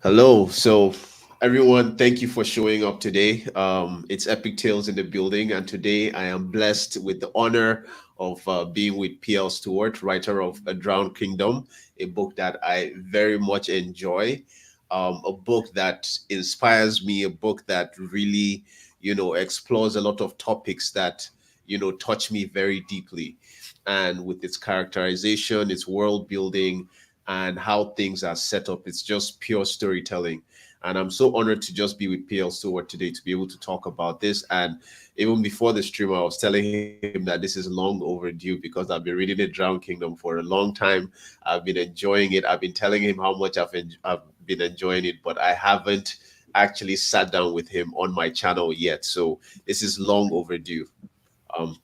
Hello. So, everyone, thank you for showing up today. It's Epic Tales in the building, and today I am blessed with the honor of being with P.L Stuart, writer of A Drowned Kingdom, a book that I very much enjoy, a book that inspires me, a book that really, explores a lot of topics that, touch me very deeply. And with its characterization, its world building, and how things are set up. It's just pure storytelling. And I'm so honored to just be with PL Stewart today to be able to talk about this. And even before the stream, I was telling him that this is long overdue because I've been reading the Drown Kingdom for a long time. I've been enjoying it. I've been telling him how much I've been enjoying it, but I haven't actually sat down with him on my channel yet. So this is long overdue.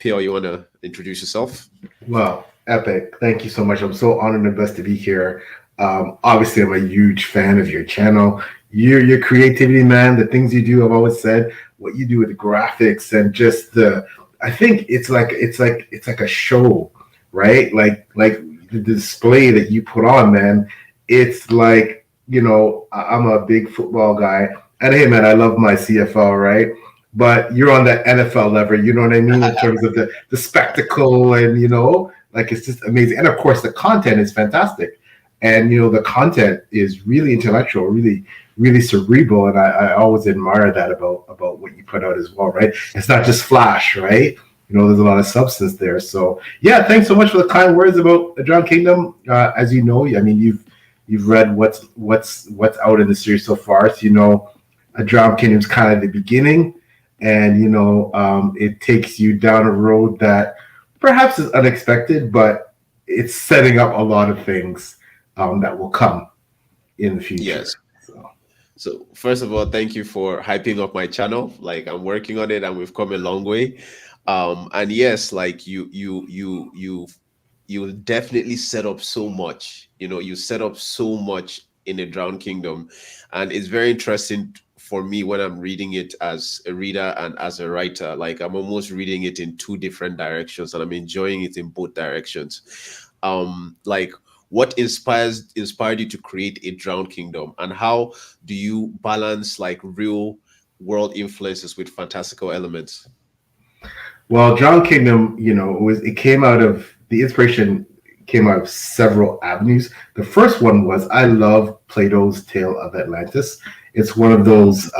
PL, you want to introduce yourself? Well, Epic, thank you so much. I'm so honored and blessed to be here. Obviously, I'm a huge fan of your channel. Your creativity, man, the things you do, I've always said, what you do with the graphics and just I think it's like a show, right? Like the display that you put on, man. It's like, I'm a big football guy. And hey, man, I love my CFL, right? But you're on that NFL level, you know what I mean, in terms of the spectacle and like it's just amazing. And of course, the content is fantastic, and the content is really intellectual, really really cerebral, and I always admire that about what you put out as well, right? It's not just flash, right? There's a lot of substance there. So yeah, thanks so much for the kind words about the Drowned Kingdom. As you know, I mean, you've read what's out in the series so far, so a Drowned Kingdom's kind of the beginning, and it takes you down a road that perhaps is unexpected, but it's setting up a lot of things that will come in the future. Yes. So, So first of all, thank you for hyping up my channel. Like I'm working on it and we've come a long way. And yes, like you definitely set up so much. You set up so much in the Drowned Kingdom. And it's very interesting for me when I'm reading it as a reader and as a writer. Like I'm almost reading it in two different directions and I'm enjoying it in both directions. Like what inspired you to create a Drowned Kingdom, and how do you balance like real world influences with fantastical elements? well, Drowned Kingdom, it came out of the inspiration came out of several avenues. The first one was I love Plato's Tale of Atlantis. It's one of those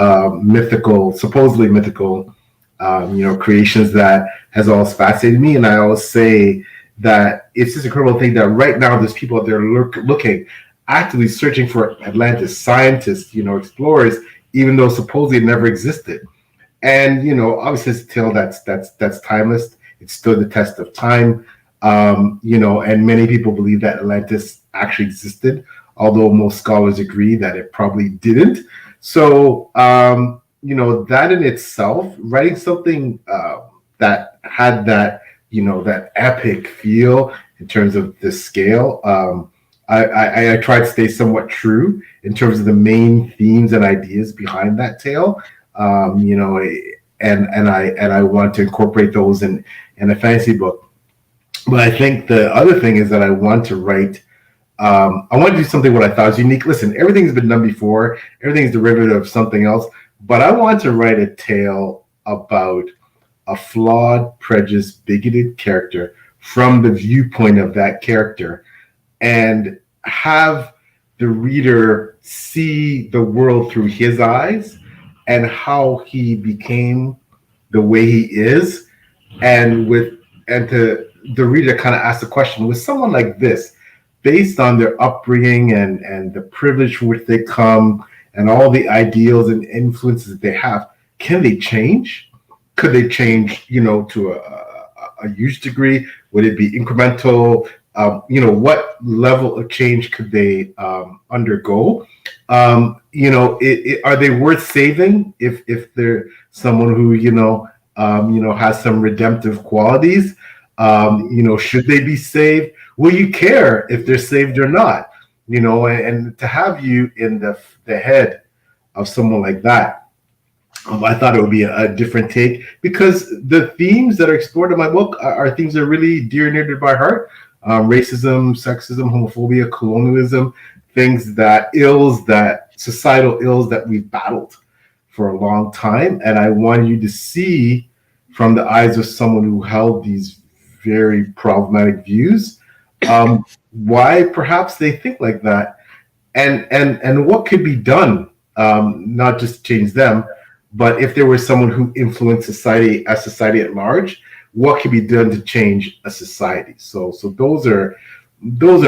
mythical, supposedly mythical, creations that has always fascinated me. And I always say that it's this incredible thing that right now there's people out there looking, actively searching for Atlantis, scientists, explorers, even though supposedly it never existed. And obviously it's a tale that's timeless. It stood the test of time. And many people believe that Atlantis actually existed, although most scholars agree that it probably didn't. So, that in itself, writing something that had that epic feel in terms of the scale, I tried to stay somewhat true in terms of the main themes and ideas behind that tale. And I want to incorporate those in a fantasy book. But I think the other thing is that I want to write. I want to do something what I thought was unique. Listen, everything's been done before. Everything's derivative of something else. But I want to write a tale about a flawed, prejudiced, bigoted character from the viewpoint of that character, and have the reader see the world through his eyes and how he became the way he is, and to the reader kind of ask the question, with someone like this, based on their upbringing and the privilege from which they come and all the ideals and influences that they have, can they change? Could they change, to a huge degree? Would it be incremental? What level of change could they undergo? Are they worth saving if they're someone who has some redemptive qualities? Should they be saved? Will you care if they're saved or not? And to have you in the head of someone like that, I thought it would be a different take, because the themes that are explored in my book are themes that are really dear and near to my heart. Racism, sexism, homophobia, colonialism, things that ills that societal ills that we've battled for a long time. And I want you to see from the eyes of someone who held these very problematic views, why perhaps they think like that, and what could be done, not just to change them, but if there was someone who influenced society as society at large, what could be done to change a society. So those are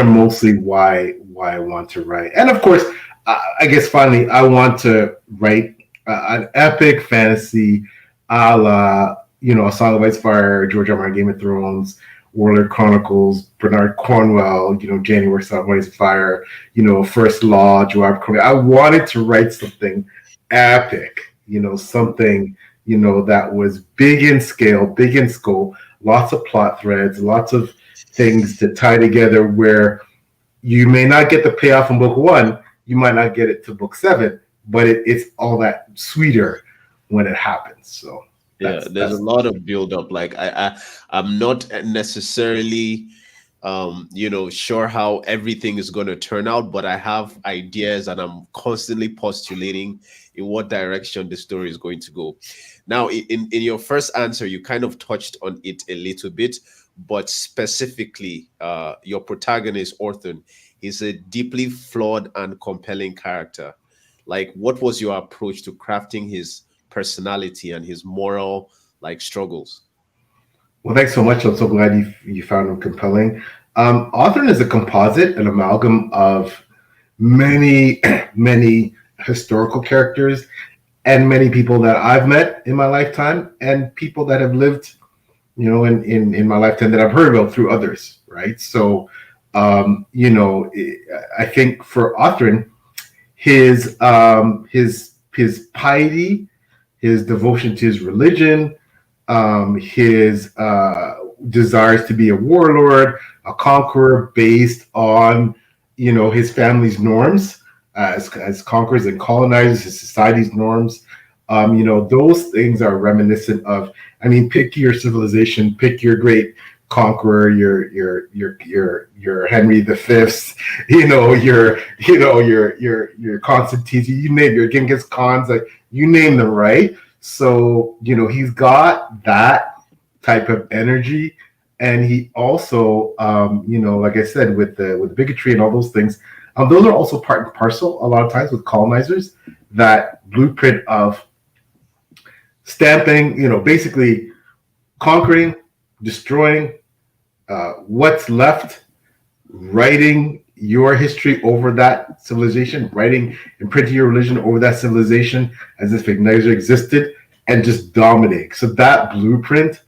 mostly why I want to write. And of course, I guess finally I want to write an epic fantasy, a la A Song of Ice Fire, George R. R. Martin, Game of Thrones, Warlord Chronicles, Bernard Cornwell, January, Song of Ice Fire, First Law, Joab Cornwell. I wanted to write something epic, something that was big in scale, big in scope, lots of plot threads, lots of things to tie together where you may not get the payoff in book one, you might not get it to book seven, but it's all that sweeter when it happens. So Yeah, there's a that's lot of build up. Like I'm not necessarily sure how everything is going to turn out, but I have ideas and I'm constantly postulating in what direction the story is going to go. Now, in your first answer, you kind of touched on it a little bit, but specifically, your protagonist, Orthon, is a deeply flawed and compelling character. Like, what was your approach to crafting his personality and his moral struggles? Well, thanks so much. I'm so glad you found him compelling. Author is a composite, an amalgam of many, many historical characters and many people that I've met in my lifetime and people that have lived, in my lifetime that I've heard about through others, right? So, I think for Author, his piety, his devotion to his religion, his desires to be a warlord, a conqueror based on his family's norms as conquerors and colonizers, his society's norms. Those things are reminiscent of. I mean, pick your civilization, pick your great conqueror, your Henry the Fifth, your Constantine, you name your Genghis Khans, like you name them, right? So, he's got that type of energy. And he also, like I said, with bigotry and all those things, those are also part and parcel a lot of times with colonizers, that blueprint of stamping, basically conquering, destroying what's left, writing your history over that civilization, writing, imprinting your religion over that civilization as if it never existed, and just dominating. So that blueprint,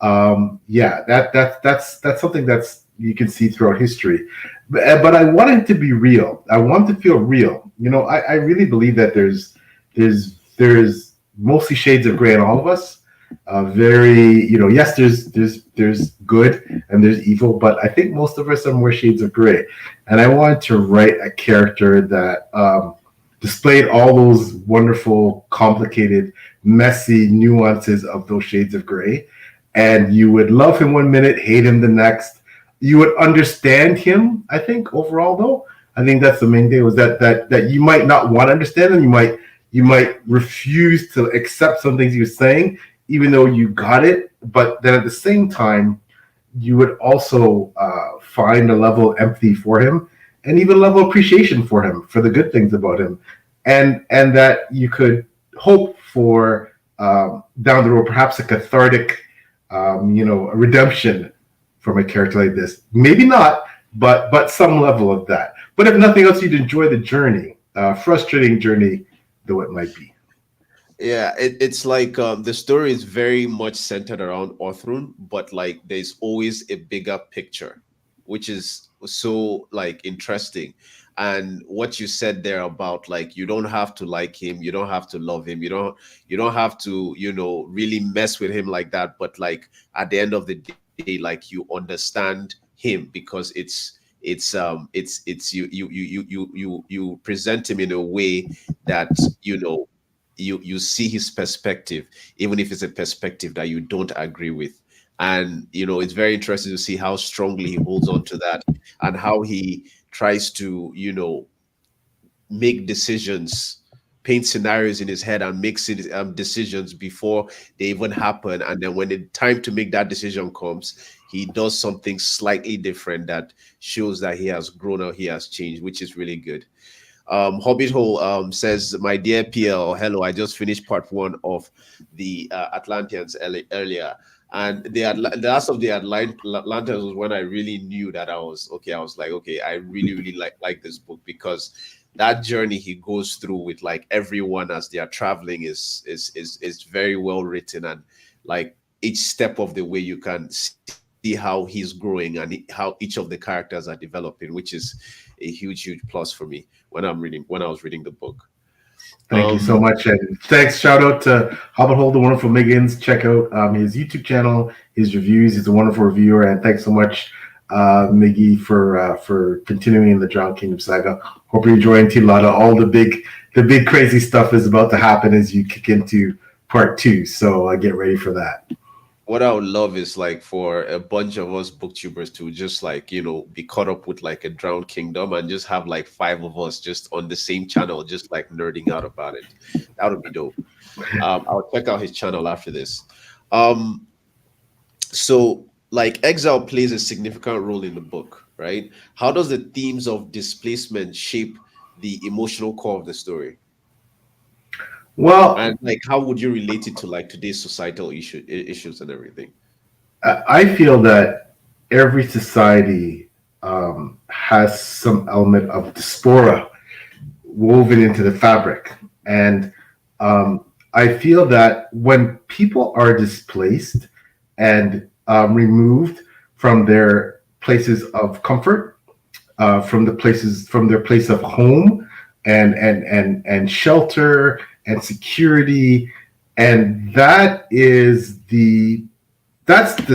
that's something that's you can see throughout history. But I want it to be real. I want to feel real. I really believe that there's mostly shades of gray in all of us. Very, yes, there's good and there's evil, but I think most of us are more shades of gray. And I wanted to write a character that displayed all those wonderful, complicated, messy nuances of those shades of gray. And you would love him one minute, hate him the next. You would understand him. I think overall, though, I think that's the main thing, was that you might not want to understand him. You might refuse to accept some things he was saying, even though you got it. But then at the same time, you would also find a level of empathy for him, and even a level of appreciation for him, for the good things about him, and that you could hope for down the road, perhaps a cathartic, a redemption from a character like this. Maybe not, but some level of that. But if nothing else, you'd enjoy the journey, frustrating journey though it might be. Yeah, it's like the story is very much centered around Orthrun, but like there's always a bigger picture, which is so interesting. And what you said there about like you don't have to like him, you don't have to love him, you don't have to really mess with him like that. But like at the end of the day, like you understand him because it's you present him in a way that you see his perspective, even if it's a perspective that you don't agree with. And it's very interesting to see how strongly he holds on to that, and how he tries to make decisions, paint scenarios in his head and makes decisions before they even happen. And then when the time to make that decision comes, he does something slightly different that shows that he has grown or he has changed, which is really good. Hobbit Hole says, "My dear PL, hello. I just finished part one of the Atlanteans earlier, and the last of the Atlanteans was when I really knew that I was okay. I was like, okay, I really, really like this book because that journey he goes through with like everyone as they are traveling is very well written, and like each step of the way you can see how he's growing and how each of the characters are developing, which is a huge plus for me when I was reading the book. Thank you so Um, much, and thanks. Shout out to Hobbit Hole, the wonderful Miggins. Check out his YouTube channel, his reviews. He's a wonderful reviewer, and thanks so much, Miggy, for continuing in the Drowned Kingdom saga. Hope you're enjoying Tilada. All the big crazy stuff is about to happen as you kick into part two. So get ready for that. what I would love is like for a bunch of us booktubers to just like, be caught up with like a Drowned Kingdom and just have like five of us just on the same channel, just like nerding out about it. That would be dope. I'll check out his channel after this. Um, so like Exile plays a significant role in the book, right? How does the themes of displacement shape the emotional core of the story? Well, And like how would you relate it to like today's societal issues and everything? I feel that every society has some element of diaspora woven into the fabric. And I feel that when people are displaced and removed from their places of comfort, from their place of home and shelter and security, and that's the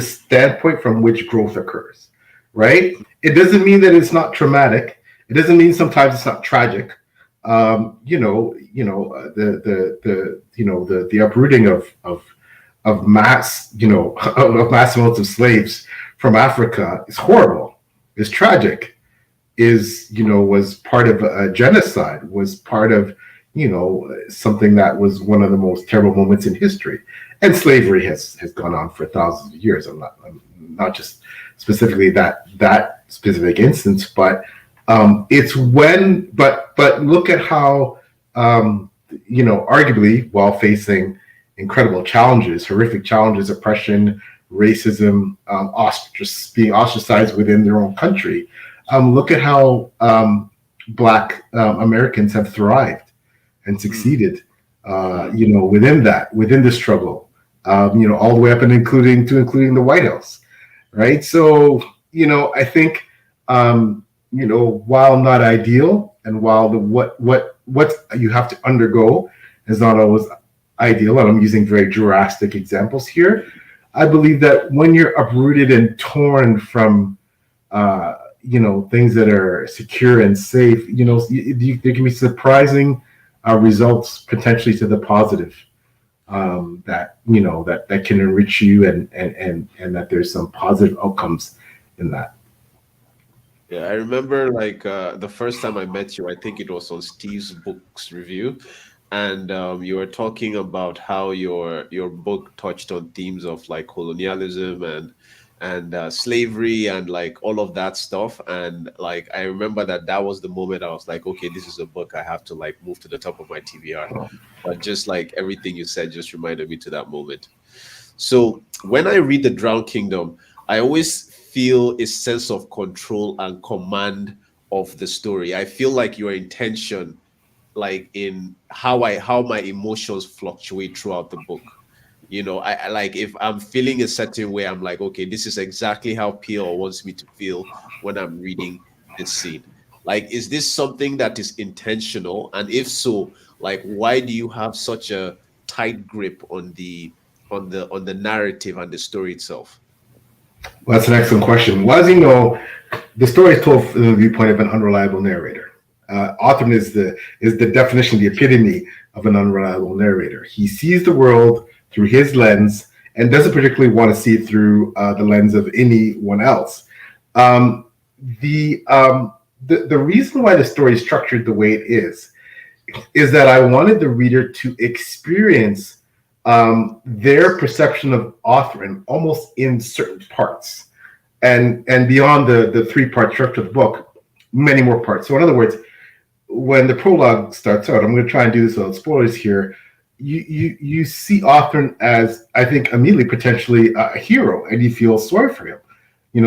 standpoint from which growth occurs, right? It doesn't mean that it's not traumatic. It doesn't mean sometimes it's not tragic. The uprooting of mass, of mass amounts of slaves from Africa is horrible. It's tragic. Was part of a genocide. Was part of something that was one of the most terrible moments in history. And slavery has gone on for thousands of years. I'm not just specifically that specific instance, but it's when. But look at how arguably while facing incredible challenges, horrific challenges, oppression, racism, being ostracized within their own country. Look at how Black Americans have thrived and succeeded, within the struggle, all the way up and including the White House, right? So, I think, while not ideal, and while what you have to undergo is not always ideal, and I'm using very drastic examples here, I believe that when you're uprooted and torn from things that are secure and safe, there can be surprising results potentially to the positive, that can enrich you, and that there's some positive outcomes in that. Yeah, I remember like the first time I met you, I think it was on Steve's books review, and you were talking about how your book touched on themes of like colonialism and slavery and like all of that stuff. And like I remember that was the moment I was like, okay, this is a book I have to like move to the top of my TBR. But just like everything you said just reminded me to that moment. So when I read The Drowned Kingdom, I always feel a sense of control and command of the story. I feel like your intention, like in how my emotions fluctuate throughout the book. I like if I'm feeling a certain way, I'm like, okay, this is exactly how PL wants me to feel when I'm reading this scene. Like, is this something that is intentional? And if so, like, why do you have such a tight grip on the narrative and the story itself? Well, that's an excellent question. Well, as you know, the story is told from the viewpoint of an unreliable narrator. Author is the definition, the epitome of an unreliable narrator. He sees the world through his lens and doesn't particularly want to see it through the lens of anyone else. The the reason why the story is structured the way it is that I wanted the reader to experience their perception of authoring almost in certain parts, and beyond the three-part structure of the book, many more parts. So in other words, when the prologue starts out, I'm going to try and do this without spoilers here. You see Authren as, I think, immediately potentially a hero, and you feel sorry for him.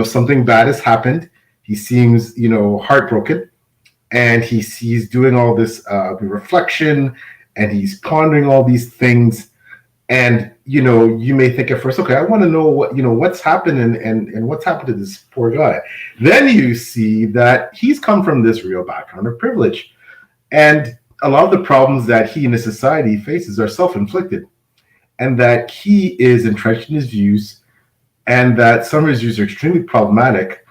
Something bad has happened. He seems, heartbroken, and he's doing all this reflection, and he's pondering all these things. And you may think at first, okay, I want to know what's happened and what's happened to this poor guy. Then you see that he's come from this real background of privilege, and a lot of the problems that he in his society faces are self-inflicted, and that he is entrenched in his views, and that some of his views are extremely problematic,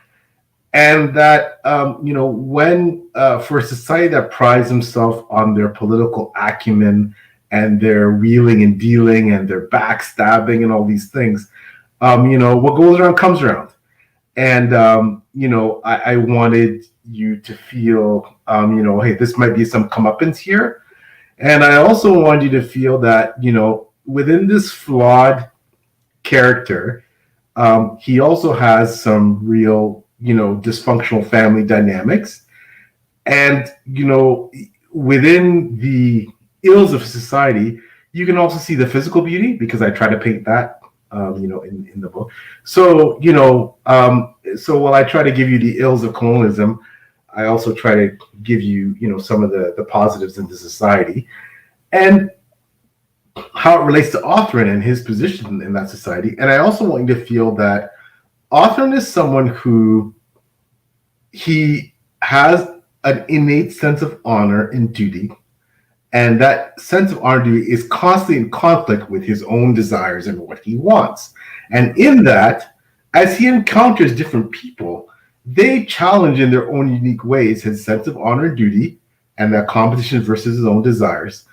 and that when for a society that prides himself on their political acumen and their wheeling and dealing and their backstabbing and all these things, what goes around comes around. And I wanted you to feel hey, this might be some comeuppance here. And I also wanted you to feel that within this flawed character, he also has some real dysfunctional family dynamics, and within the ills of society, you can also see the physical beauty, because I try to paint that in the book. So so while I try to give you the ills of colonialism, I also try to give you some of the positives in the society, and how it relates to Authren and his position in that society. And I also want you to feel that Authren is someone who he has an innate sense of honor and duty, and that sense of honor and duty is constantly in conflict with his own desires and what he wants. And in that, as he encounters different people, they challenge in their own unique ways his sense of honor and duty, and that competition versus his own desires.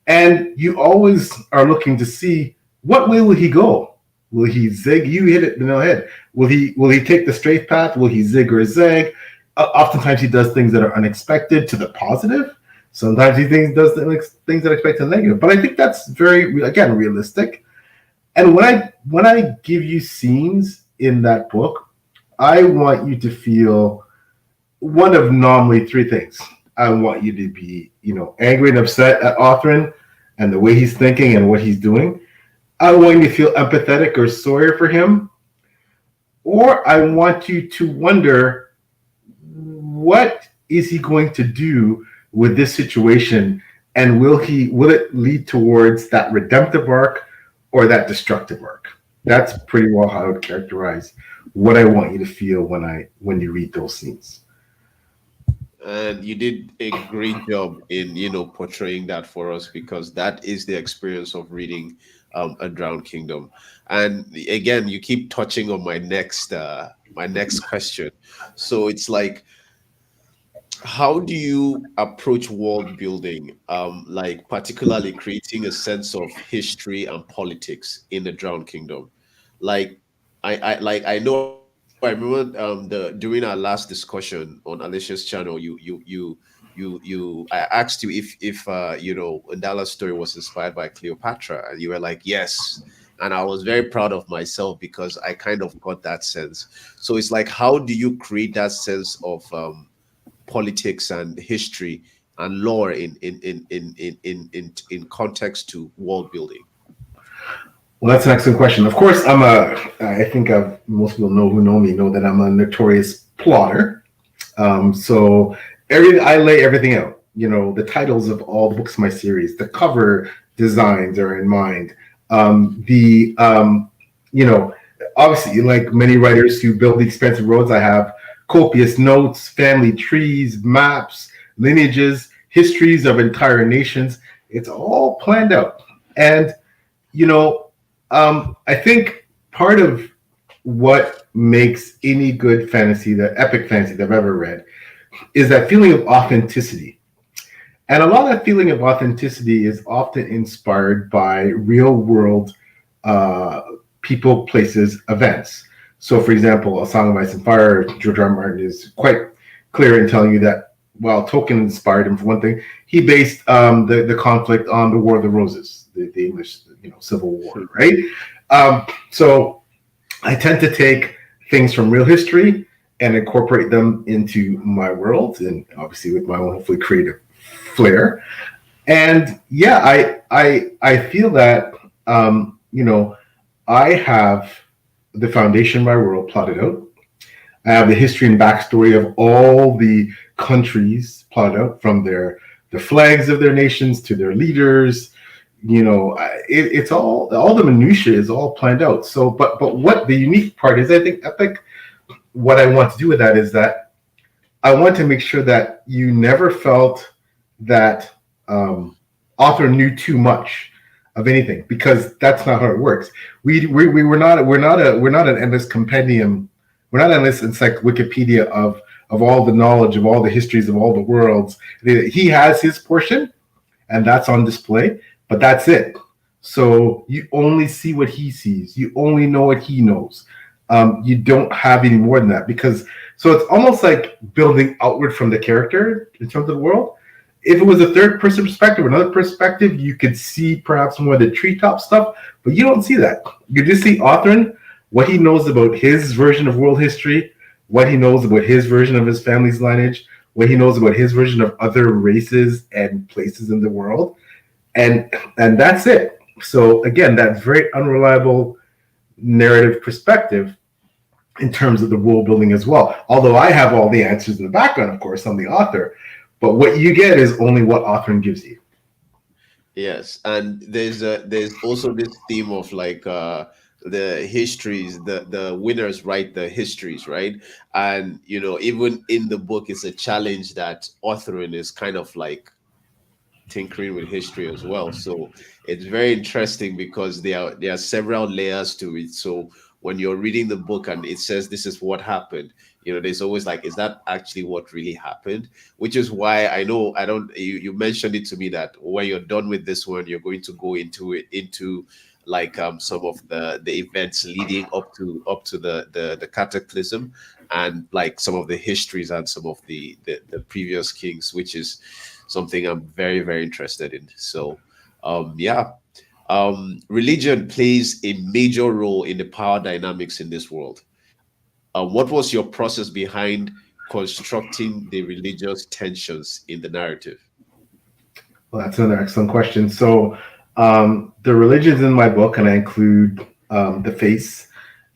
And you always are looking to see, what way will he go? Will he zig? You hit it in the head. Will he take the straight path? Will he zig or zag? Oftentimes he does things that are unexpected to the positive. Sometimes he does things that are expected to the negative. But I think that's very, again, realistic. And when I give you scenes in that book, I want you to feel one of normally three things. I want you to be, angry and upset at Authren and the way he's thinking and what he's doing. I want you to feel empathetic or sorry for him. Or I want you to wonder, what is he going to do with this situation? And will it lead towards that redemptive arc or that destructive arc? That's pretty well how I would characterize what I want you to feel when you read those scenes. And you did a great job in portraying that for us, because that is the experience of reading A Drowned Kingdom. And again, you keep touching on my next question. So it's like, how do you approach world building, like particularly creating a sense of history and politics in The Drowned Kingdom? Like, I know, I remember the during our last discussion on Alicia's channel, I asked you if Ndala's story was inspired by Cleopatra, and you were like, yes. And I was very proud of myself, because I kind of got that sense. So it's like, how do you create that sense of politics and history and lore in context to world building? Well, that's an excellent question. Of course, I think most people who know me know that I'm a notorious plotter. So I lay everything out. The titles of all the books in my series, the cover designs are in mind. Obviously, like many writers who build the expensive roads, I have copious notes, family trees, maps, lineages, histories of entire nations. It's all planned out. And, I think part of what makes any good fantasy, the epic fantasy that I've ever read, is that feeling of authenticity. And a lot of that feeling of authenticity is often inspired by real world people, places, events. So, for example, A Song of Ice and Fire, George R. R. Martin is quite clear in telling you that while Tolkien inspired him for one thing, he based the conflict on the War of the Roses, the English Civil War, right? So I tend to take things from real history and incorporate them into my world, and obviously with my own hopefully creative flair. And yeah, I feel that I have the foundation of my world plotted out. I have the history and backstory of all the countries plotted out, from the flags of their nations to their leaders. It's all the minutiae is all planned out. So, but what the unique part is, I think Epic, what I want to do with that is that I want to make sure that you never felt that author knew too much of anything, because that's not how it works. We're not an endless compendium. We're not endless. It's like Wikipedia of all the knowledge of all the histories of all the worlds. He has his portion, and that's on display, but that's it. So you only see what he sees. You only know what he knows. You don't have any more than that, because so it's almost like building outward from the character in terms of the world. If it was a third person perspective, another perspective, you could see perhaps more of the treetop stuff, but you don't see that. You just see authoring, what he knows about his version of world history, what he knows about his version of his family's lineage, what he knows about his version of other races and places in the world, and that's it. So again, that very unreliable narrative perspective in terms of the world building as well. Although I have all the answers in the background, of course, I'm the author, but what you get is only what authoring gives you. Yes, and there's also this theme of like the histories, the winners write the histories, right? And even in the book, it's a challenge that authoring is kind of like tinkering with history as well. So it's very interesting because there are several layers to it. So when you're reading the book and it says this is what happened, there's always like, is that actually what really happened? Which is why I know I don't. You mentioned it to me that when you're done with this one, you're going to go into like some of the events leading up to the cataclysm, and like some of the histories and some of the previous kings, which is something I'm very, very interested in. So, yeah, religion plays a major role in the power dynamics in this world. What was your process behind constructing the religious tensions in the narrative? Well, that's another excellent question. So the religions in my book, and I include the faiths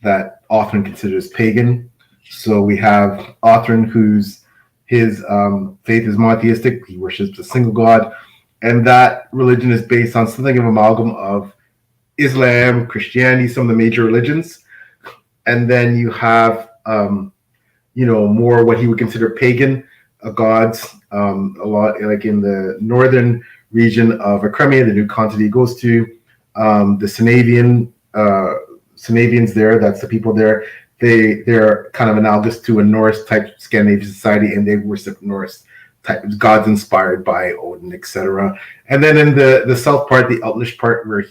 that Authorin considers pagan. So we have Authorin, his faith is monotheistic. He worships a single god, and that religion is based on something of an amalgam of Islam, Christianity, some of the major religions, and then you have more what he would consider pagan gods. A lot like in the northern region of Crimea, the new continent he goes to, the Sanavians there. That's the people there. They're kind of analogous to a Norse type Scandinavian society, and they worship Norse type gods inspired by Odin, etc. And then in the south part, the Outlish part, where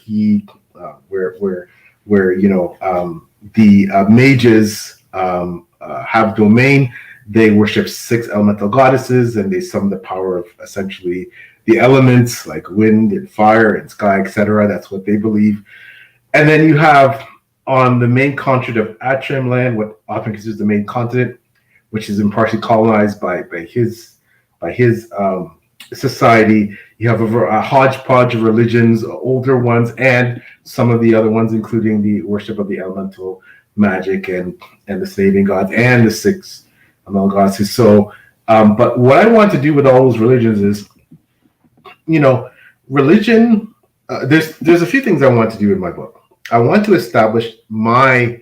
the mages have domain. They worship 6 elemental goddesses, and they summon the power of essentially the elements like wind and fire and sky, etc. That's what they believe. And then you have on the main continent of Atrim land, what often considers the main continent, which has been partially colonized by his society. You have a hodgepodge of religions, older ones, and some of the other ones, including the worship of the elemental magic and the Sanavian gods and the 6 elemental goddesses. So, but what I want to do with all those religions is, religion. There's a few things I want to do in my book. I want to establish my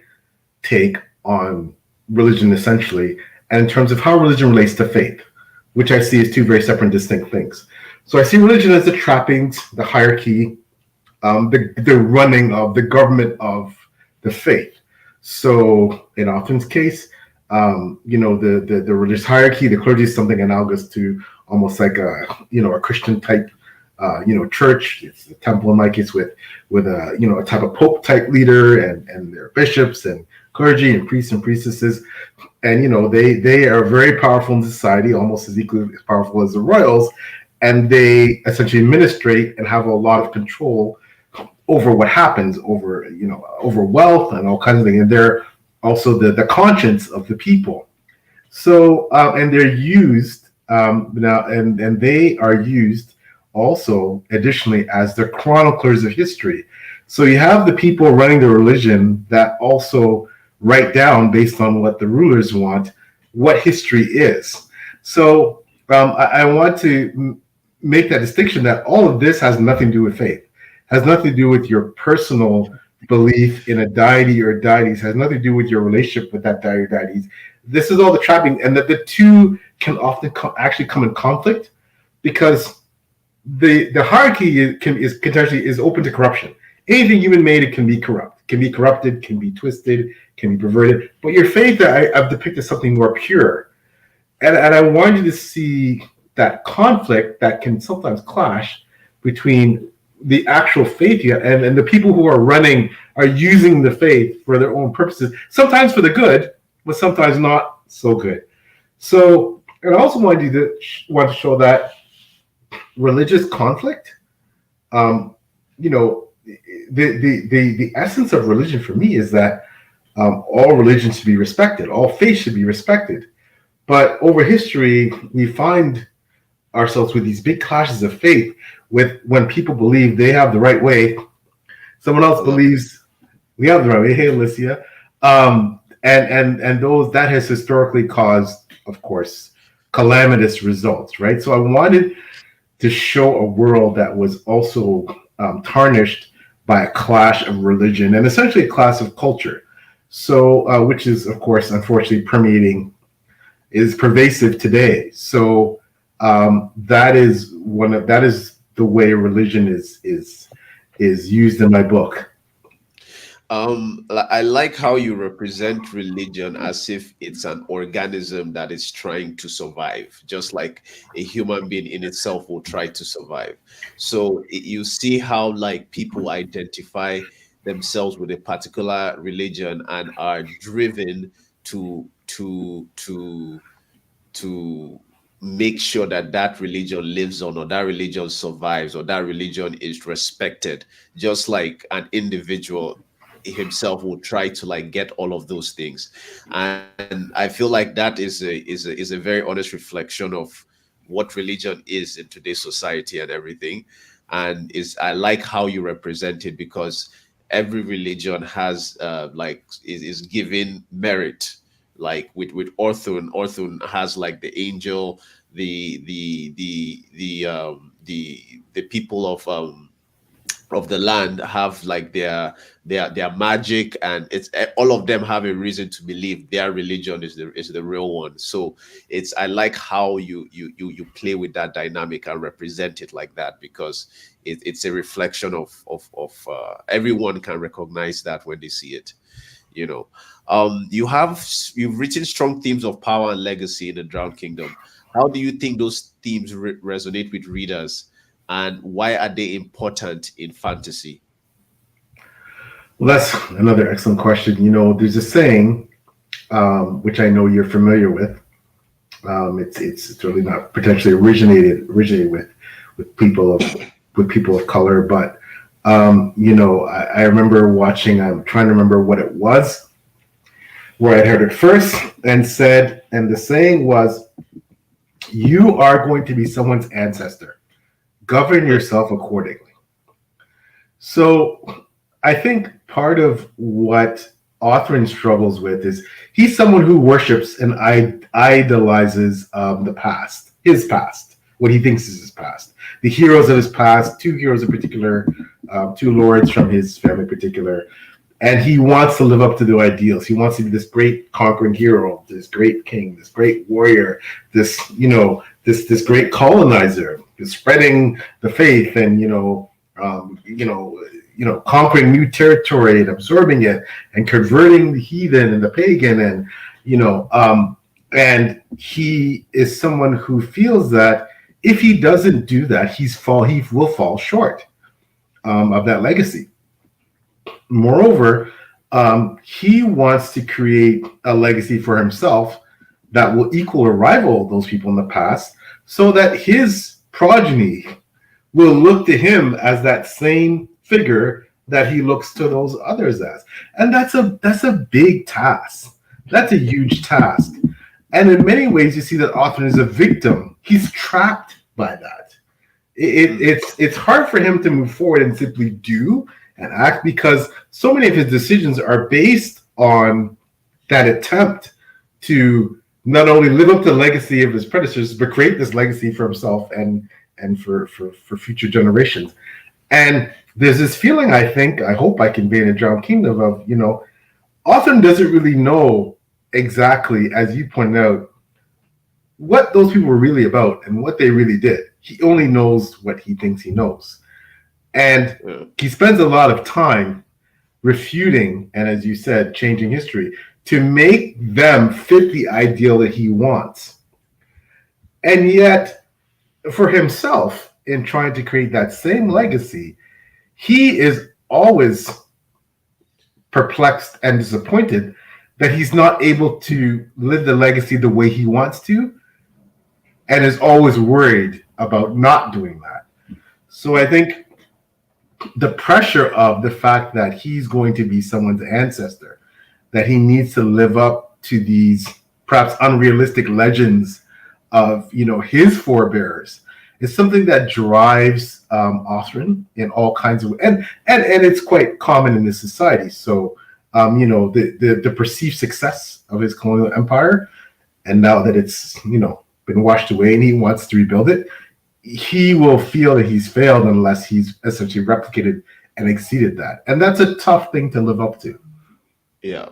take on religion, essentially, and in terms of how religion relates to faith, which I see as two very separate and distinct things. So I see religion as the trappings, the hierarchy, the running of the government of the faith. So in Authorin's case, the religious hierarchy, the clergy is something analogous to almost like a Christian type church. It's the temple in my case with a type of pope type leader and their bishops and clergy and priests and priestesses, and they are very powerful in society, almost as equally as powerful as the royals, and they essentially administrate and have a lot of control over what happens, over wealth and all kinds of things, and they're also the conscience of the people. So and they're used now, and they are used also additionally as the chroniclers of history. So you have the people running the religion that also write down, based on what the rulers want, what history is. So I want to make that distinction that all of this has nothing to do with faith, has nothing to do with your personal belief in a deity or deities, has nothing to do with your relationship with that deity or deities. This is all the trapping, and that the two can often actually come in conflict, because the hierarchy is open to corruption. Anything human made, it can be corrupt, can be corrupted, can be twisted, can be perverted. But your faith, I've depicted something more pure, and I want you to see that conflict that can sometimes clash between the actual faith you have, and the people who are running are using the faith for their own purposes, sometimes for the good, but sometimes not so good. So, and I also want to show that religious conflict, the essence of religion for me is that all religions should be respected, all faiths should be respected. But over history, we find ourselves with these big clashes of faith, with when people believe they have the right way, someone else believes we have the right way. Hey, Alicia. And those that has historically caused, of course, calamitous results, right? So I wanted to show a world that was also tarnished by a clash of religion and essentially a clash of culture. So, which is, of course, unfortunately is pervasive today. So that is the way religion is used in my book. I like how you represent religion as if it's an organism that is trying to survive, just like a human being in itself will try to survive. So you see how like people identify themselves with a particular religion and are driven to make sure that that religion lives on, or that religion survives, or that religion is respected, just like an individual himself will try to like get all of those things. And I feel like that is a very honest reflection of what religion is in today's society and everything. And is I like how you represent it, because every religion has is given merit, like with Orthun has like the angel, the people of the land have like their magic, and it's all of them have a reason to believe their religion is the real one. So it's I like how you play with that dynamic and represent it like that, because it's a reflection of everyone can recognize that when they see it, you know. You've written strong themes of power and legacy in the Drowned Kingdom. How do you think those themes resonate with readers, and why are they important in fantasy? Well, that's another excellent question. There's a saying, which I know you're familiar with. It's really not potentially originated with people of color, but I remember watching. I'm trying to remember what it was, where I heard it first, and the saying was, "You are going to be someone's ancestor. Govern yourself accordingly." So I think part of what Authren struggles with is he's someone who worships and idolizes the past, his past, what he thinks is his past, the heroes of his past, two heroes in particular, two lords from his family in particular, and he wants to live up to the ideals. He wants to be this great conquering hero, this great king, this great warrior, this this great colonizer, spreading the faith and conquering new territory and absorbing it and converting the heathen and the pagan, and he is someone who feels that if he doesn't do that, he will fall short of that legacy. Moreover, He wants to create a legacy for himself that will equal or rival those people in the past, so that his progeny will look to him as that same figure that he looks to those others as. And that's a big task. That's a huge task. And in many ways, you see that Othman is a victim. He's trapped by that. It's hard for him to move forward and simply do and act, because so many of his decisions are based on that attempt to not only live up to the legacy of his predecessors, but create this legacy for himself and for future generations. And there's this feeling, I hope I convey in Drowned Kingdom of, Othman doesn't really know exactly, as you pointed out, what those people were really about and what they really did. He only knows what he thinks he knows. And he spends a lot of time refuting and, as you said, changing history to make them fit the ideal that he wants. And yet, for himself, in trying to create that same legacy, he is always perplexed and disappointed that he's not able to live the legacy the way he wants to, and is always worried about not doing that. So I think the pressure of the fact that he's going to be someone's ancestor, that he needs to live up to these perhaps unrealistic legends of his forebears, is something that drives Othman in all kinds of and it's quite common in this society. So the perceived success of his colonial empire, and now that it's been washed away and he wants to rebuild it, he will feel that he's failed unless he's essentially replicated and exceeded that. And that's a tough thing to live up to. Yeah.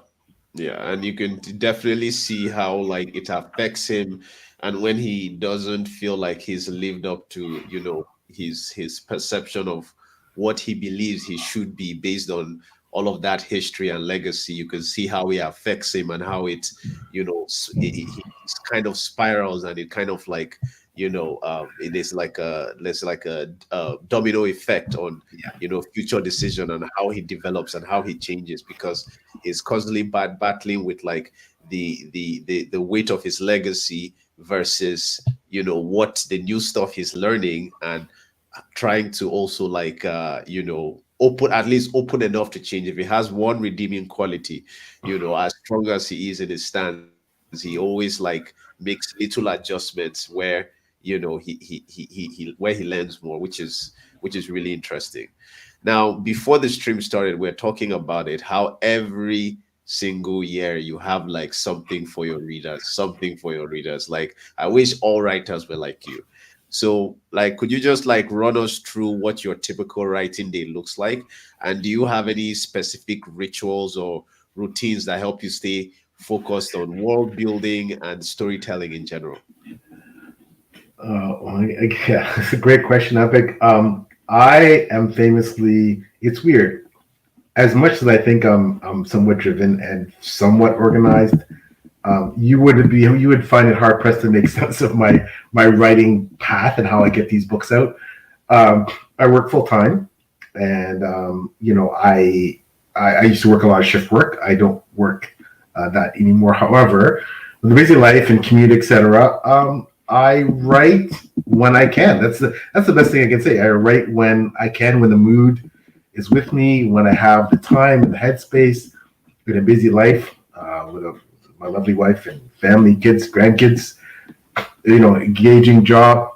Yeah. And you can definitely see how like it affects him. And when he doesn't feel like he's lived up to, his perception of what he believes he should be based on all of that history and legacy, you can see how it affects him and how it, it kind of spirals, and it kind of like, it is like there's like a domino effect on, future decision and how he develops and how he changes, because he's constantly battling with like the weight of his legacy versus, what the new stuff he's learning, and trying to also like, open enough to change. If he has one redeeming quality, as strong as he is in his stance, he always like makes little adjustments where he where he learns more, which is really interesting. Now, before the stream started, we're talking about it, how every single year you have like something for your readers. Like, I wish all writers were like you. So, like, could you just like run us through what your typical writing day looks like? And do you have any specific rituals or routines that help you stay focused on world building and storytelling in general? Yeah, it's a great question, Epic. I am famously, it's weird. As much as I think I'm somewhat driven and somewhat organized, you would find it hard pressed to make sense of my writing path and how I get these books out. I work full time, and I used to work a lot of shift work. I don't work that anymore. However, with a busy life and commute, etc., I write when I can. That's the best thing I can say. I write when I can, when the mood is with me, when I have the time and the headspace. In a busy life, with my lovely wife and family, kids, grandkids, engaging job,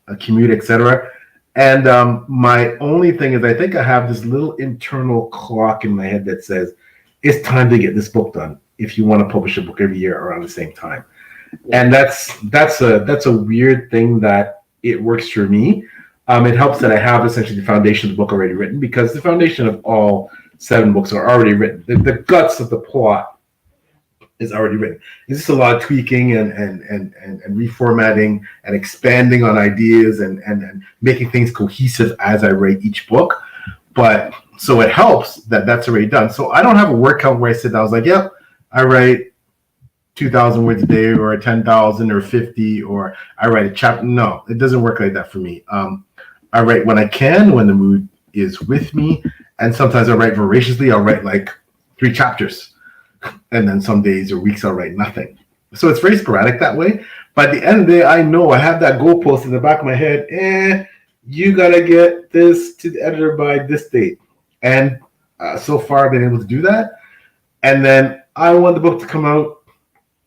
a commute, etc. And my only thing is, I think I have this little internal clock in my head that says it's time to get this book done if you want to publish a book every year around the same time. And that's a weird thing that it works for me. It helps that I have essentially the foundation of the book already written, because the foundation of all 7 books are already written. The guts of the plot is already written. It's just a lot of tweaking and reformatting and expanding on ideas and making things cohesive as I write each book. But so it helps that that's already done. So I don't have a word count where I sit down. I was like, yep, I write 2,000 words a day, or 10,000 or 50, or I write a chapter. No, it doesn't work like that for me. I write when I can, when the mood is with me. And sometimes I write voraciously. I'll write like 3 chapters. And then some days or weeks I'll write nothing. So it's very sporadic that way. But at the end of the day, I know I have that goalpost in the back of my head. You got to get this to the editor by this date. And so far I've been able to do that. And then I want the book to come out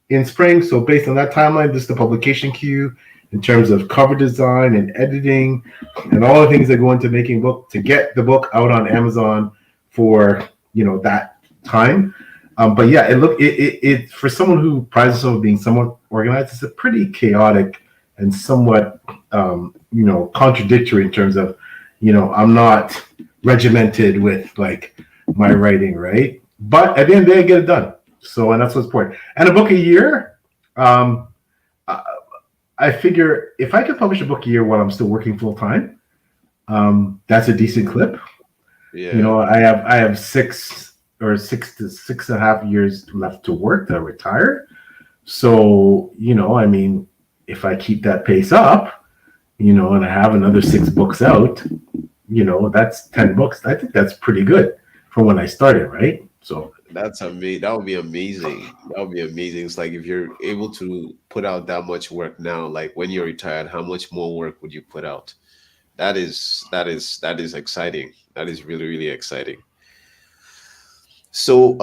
in spring. So based on that timeline, this is the publication queue in terms of cover design and editing and all the things that go into making a book to get the book out on Amazon for, that time. But yeah, it for someone who prides himself on being somewhat organized, it's a pretty chaotic and somewhat, contradictory in terms of, I'm not regimented with like my writing, right? But at the end of the day, I get it done. So, and that's what's important. And a book a year, I figure if I could publish a book a year while I'm still working full time, that's a decent clip. Yeah. I have 6 to 6.5 years left to work to retire. So, if I keep that pace up, and I have another 6 books out, that's 10 books. I think that's pretty good from when I started, right? So that's amazing. That would be amazing. That would be amazing. It's like if you're able to put out that much work now, like when you're retired, how much more work would you put out? That is exciting. That is really, really exciting. So,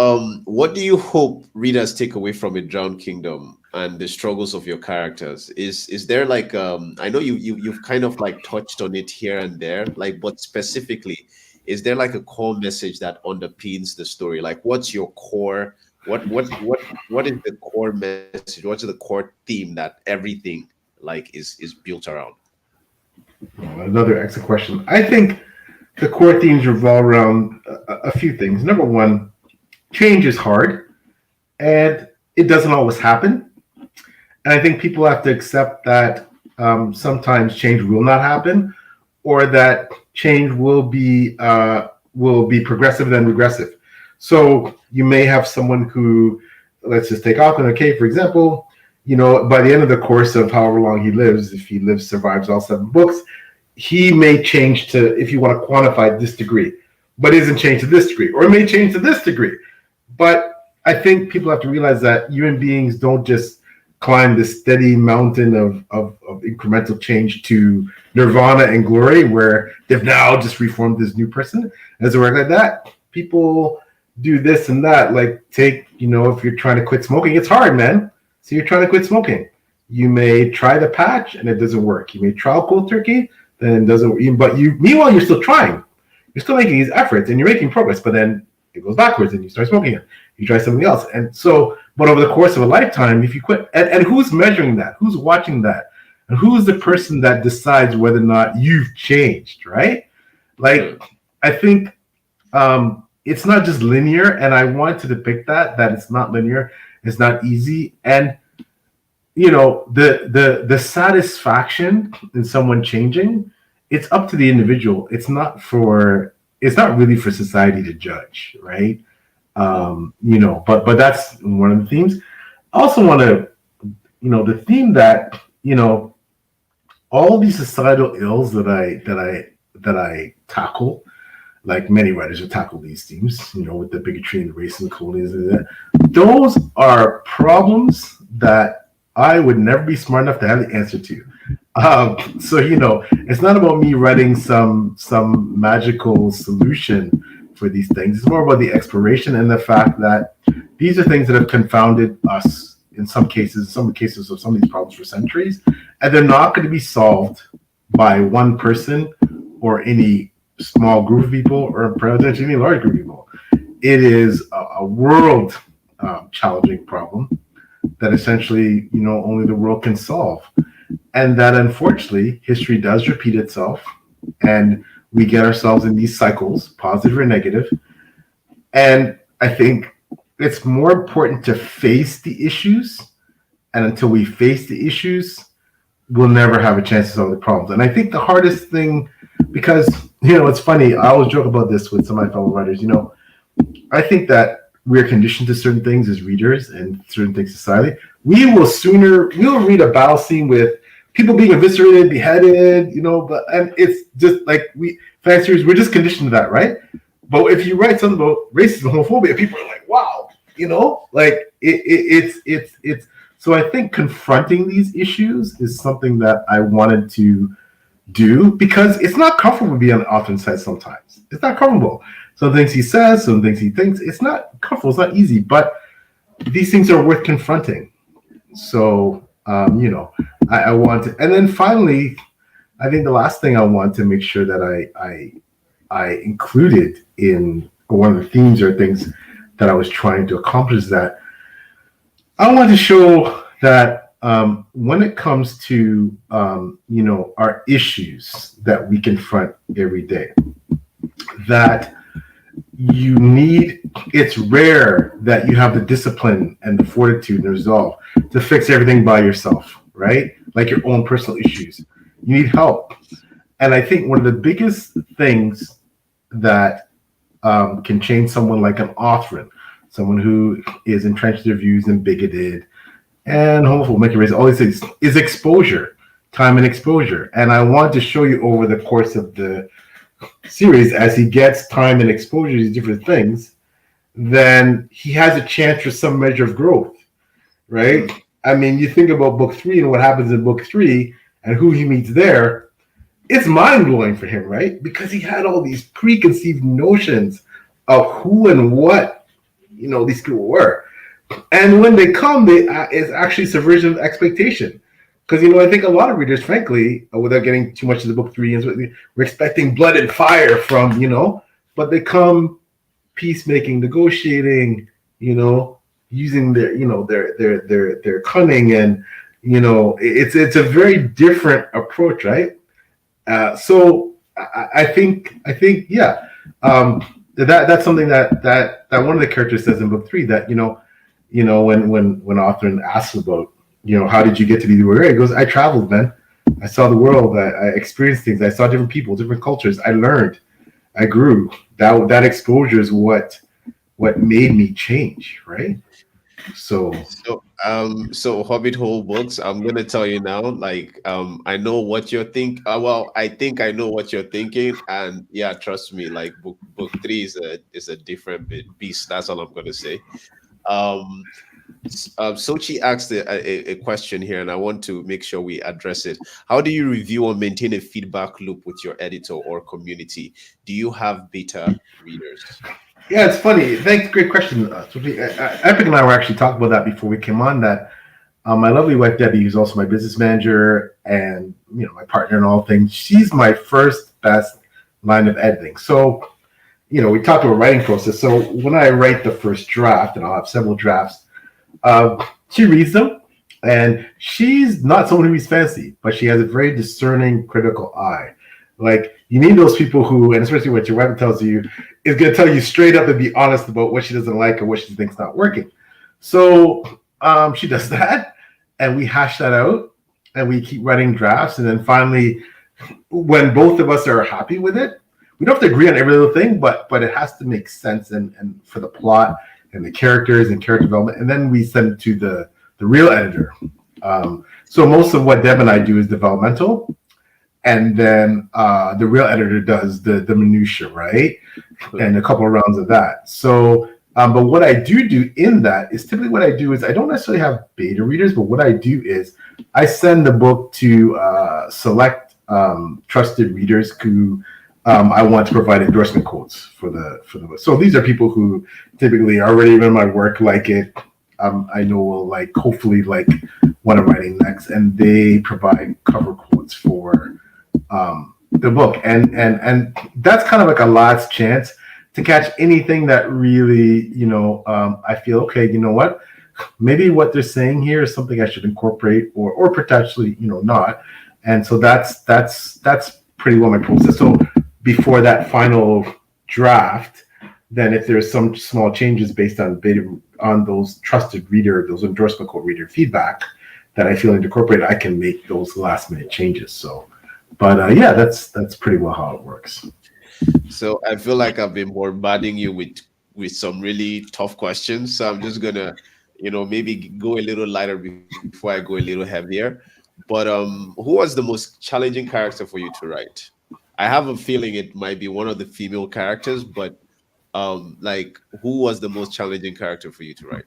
what do you hope readers take away from A Drowned Kingdom and the struggles of your characters? Is there like I know you've kind of like touched on it here and there, like, but specifically, is there like a core message that underpins the story? Like, what's your core? What is the core message? What's the core theme that everything like is built around? Another excellent question. I think the core themes revolve around a few things. Number one, change is hard, and it doesn't always happen. And I think people have to accept that sometimes change will not happen, or that change will be progressive and regressive. So you may have someone who, let's just take Auckland, okay, for example, by the end of the course of however long he lives, if he survives all 7 books, he may change to, if you want to quantify, this degree, but isn't changed to this degree, or it may change to this degree. But I think people have to realize that human beings don't just climb this steady mountain of incremental change to nirvana and glory, where they've now just reformed this new person. As a work like that, people do this and that. Like, take, if you're trying to quit smoking, it's hard, man. So you're trying to quit smoking. You may try the patch and it doesn't work. You may try cold turkey, then it doesn't work. But meanwhile, you're still trying. You're still making these efforts and you're making progress, but then it goes backwards and you start smoking it. You try something else. And so, but over the course of a lifetime, if you quit, and who's measuring that? Who's watching that? And who's the person that decides whether or not you've changed, right? Like, I think it's not just linear, and I want to depict that it's not linear, it's not easy. And, the satisfaction in someone changing, it's up to the individual. It's not really for society to judge, right? But that's one of the themes. I also want to, the theme that, all these societal ills that I tackle, like many writers who tackle these themes, with the bigotry and race and colonialism, those are problems that I would never be smart enough to have the answer to. So it's not about me writing some magical solution for these things. It's more about the exploration and the fact that these are things that have confounded us in some cases of some of these problems for centuries, and they're not going to be solved by one person or any small group of people or potentially any large group of people. It is a world challenging problem that essentially, only the world can solve. And that, unfortunately, history does repeat itself, and we get ourselves in these cycles, positive or negative. And I think it's more important to face the issues, and until we face the issues, we'll never have a chance to solve the problems. And I think the hardest thing, because, it's funny, I always joke about this with some of my fellow writers, I think that we're conditioned to certain things as readers and certain things society. We'll read a battle scene with people being eviscerated, beheaded, and it's just like we're just conditioned to that, right? But if you write something about racism, homophobia, people are like, wow, like it's. So I think confronting these issues is something that I wanted to do because it's not comfortable to be on the author's side sometimes. It's not comfortable. Some things he says, some things he thinks. It's not comfortable. It's not easy, but these things are worth confronting. So, I want to, and then finally, I think the last thing I want to make sure that I included in one of the themes or things that I was trying to accomplish is that I want to show that when it comes to our issues that we confront every day, that it's rare that you have the discipline and the fortitude and resolve to fix everything by yourself, right? Like your own personal issues. You need help. And I think one of the biggest things that can change someone like an author, someone who is entrenched in their views and bigoted and homophobic, making race, all these things, is exposure, time and exposure. And I want to show you over the course of the series, as he gets time and exposure to these different things, then he has a chance for some measure of growth, right? I mean, you think about book 3 and what happens in book 3 and who he meets there, it's mind-blowing for him, right? Because he had all these preconceived notions of who and what, these people were. And when they come, it's actually subversion of expectation. Because, I think a lot of readers, frankly, without getting too much of the book 3, we're expecting blood and fire from, but they come peacemaking, negotiating, using their cunning, and, it's a very different approach, right? So I think, yeah, that's something that one of the characters says in book 3, that, when author asks about, how did you get to be the way? He goes, I traveled, man. I saw the world. I experienced things. I saw different people, different cultures. I learned. I grew. That exposure is what made me change, right? So Hobbit Hole books, I'm gonna tell you now, like I know what you're well, I think I know what you're thinking, and yeah, trust me, like book 3 is a different beast. That's all I'm gonna say. um Sochi asked a question here, and I want to make sure we address it. How do you review or maintain a feedback loop with your editor or community? Do you have beta readers? Yeah, it's funny. Thanks. Great question. Epic and I were actually talking about that before we came on. That my lovely wife Debbie, who's also my business manager and my partner in all things, she's my first best line of editing. So we talked about writing process. So when I write the first draft, and I'll have several drafts, she reads them, and she's not someone who's fancy, but she has a very discerning, critical eye. Like, you need those people who, and especially what your wife tells you, is going to tell you straight up and be honest about what she doesn't like or what she thinks not working. So she does that, and we hash that out, and we keep writing drafts, and then finally, when both of us are happy with it, we don't have to agree on every little thing, but it has to make sense and for the plot and the characters and character development, and then we send it to the real editor. So most of what Deb and I do is developmental, and then the real editor does the minutia, right? And a couple of rounds of that. So, but what I do in that is typically what I do is I don't necessarily have beta readers, but what I do is I send the book to select trusted readers who I want to provide endorsement codes for the book. So these are people who typically already read my work, like it. I know will hopefully what I'm writing next, and they provide cover quotes for the book, and that's kind of like a last chance to catch anything that really I feel, okay, you know what, maybe what they're saying here is something I should incorporate or potentially not. And so that's pretty well my process. So before that final draft, then if there's some small changes based on those trusted reader, those endorsement code reader feedback that I feel incorporate, I can make those last minute changes. So, but yeah, that's pretty well how it works. So I feel like I've been bombarding you with some really tough questions. So I'm just gonna, maybe go a little lighter before I go a little heavier. But who was the most challenging character for you to write? I have a feeling it might be one of the female characters, but like who was the most challenging character for you to write?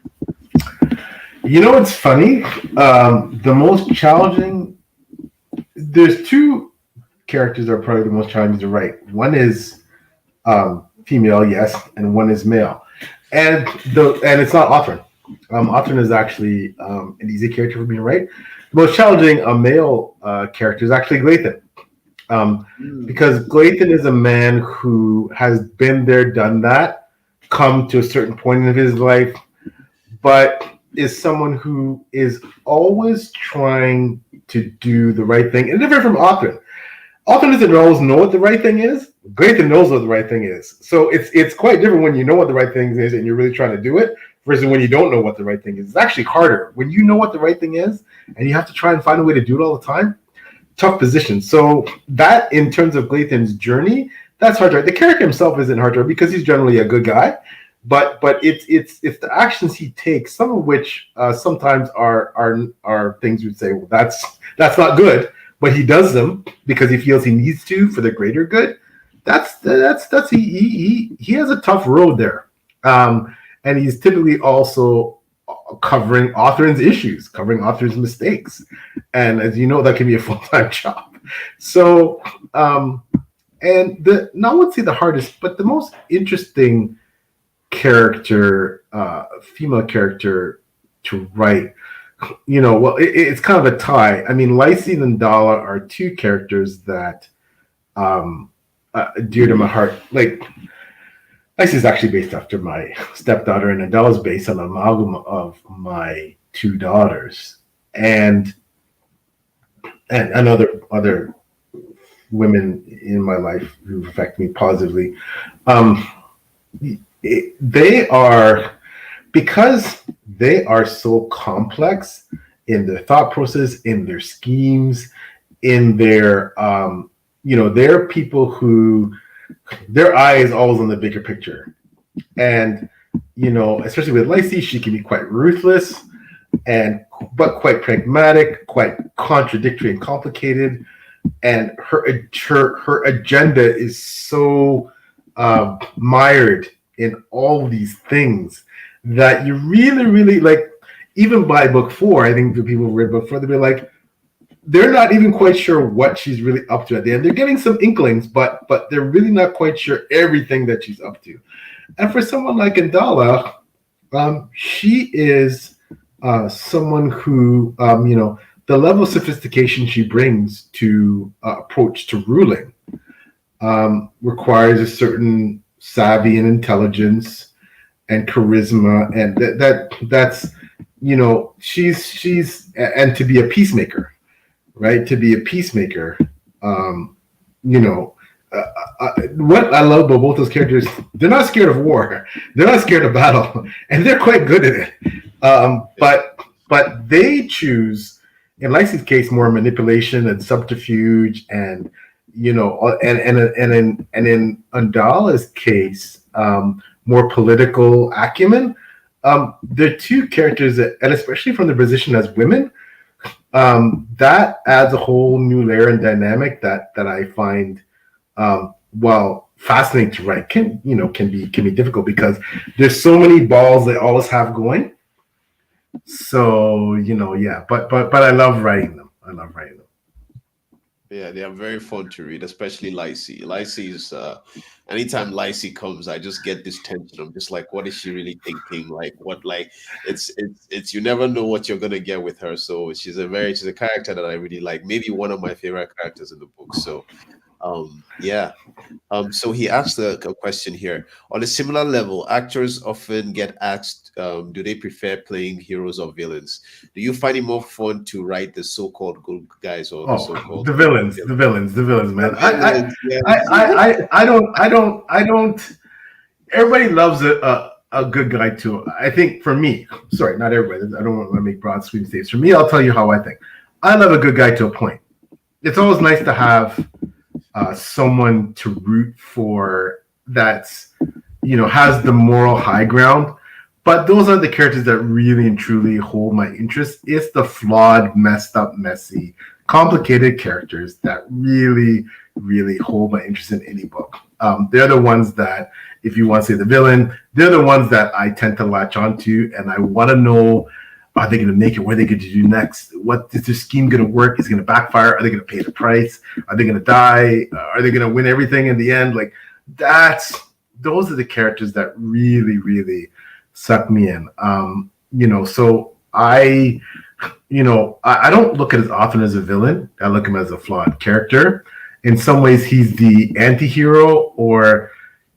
It's funny. The most challenging. There's two characters that are probably the most challenging to write. One is female, yes, and one is male. And it's not Othran. Othran is actually an easy character for me to write. The most challenging male character is actually Glathan. Because Glathan is a man who has been there, done that, come to a certain point in his life, but is someone who is always trying to do the right thing. And different from Othran. Othran doesn't always know what the right thing is. Glathan knows what the right thing is. So it's quite different when you know what the right thing is and you're really trying to do it versus when you don't know what the right thing is. It's actually harder. When you know what the right thing is and you have to try and find a way to do it all the time, tough position. So that, in terms of Glathan's journey, that's hard to write. The character himself isn't hard to write because he's generally a good guy, but it's the actions he takes, some of which sometimes are things you'd say, well, that's not good, but he does them because he feels he needs to for the greater good. He has a tough road there, and he's typically also covering Othran's issues, covering Othran's mistakes, and as you know, that can be a full-time job. So, and I would say the hardest, but the most interesting character, female character to write. Well, it's kind of a tie. I mean, Lysine and Dala are two characters that dear to my heart. Like, Lysine is actually based after my stepdaughter, and Dala is based on an amalgam of my two daughters, and other women in my life who affect me positively. They are, because they are so complex in their thought process, in their schemes, in their they're people who their eye is always on the bigger picture. And especially with Lysine, she can be quite ruthless but quite pragmatic, quite contradictory and complicated. And her agenda is so mired in all these things that you really, really, like, even by book 4, I think the people who read book 4, they'll be like, they're not even quite sure what she's really up to at the end. They're getting some inklings, but they're really not quite sure everything that she's up to. And for someone like Indala, she is someone who, the level of sophistication she brings to approach to ruling requires a certain savvy and intelligence and charisma, and that's she's and to be a peacemaker, right? To be a peacemaker, what I love about both those characters, they're not scared of war, they're not scared of battle, and they're quite good at it. But they choose, in Lysine's case, more manipulation and subterfuge, and in Andala's case, more political acumen. They're two characters that, and especially from the position as women, that adds a whole new layer and dynamic that I find, fascinating to write. Can be difficult because there's so many balls they always have going. So but I love writing them. Yeah, they are very fun to read, especially Lysine. Lysine's anytime Lysine comes, I just get this tension. I'm just like, what is she really thinking? Like, what? Like, it's you never know what you're gonna get with her. So she's a character that I really like. Maybe one of my favorite characters in the book. So, yeah. So he asked a question here. On a similar level, actors often get asked, do they prefer playing heroes or villains? Do you find it more fun to write the so-called good guys or the so-called the villains, man? I don't. Everybody loves a good guy too. I think for me, sorry, not everybody. I don't want to make broad sweeping statements. For me, I'll tell you how I think. I love a good guy to a point. It's always nice to have someone to root for that's has the moral high ground, but those are the characters that really and truly hold my interest. It's the flawed, messed up, messy, complicated characters that really, really hold my interest in any book. They're the ones that, if you want to say the villain, they're the ones that I tend to latch onto, and I want to know, are they going to make it? What are they going to do next? What is their scheme going to work? Is it going to backfire? Are they going to pay the price? Are they going to die? Are they going to win everything in the end? Like those are the characters that really, really suck me in. So I don't look at his often as a villain. I look at him as a flawed character. In some ways, he's the anti-hero, or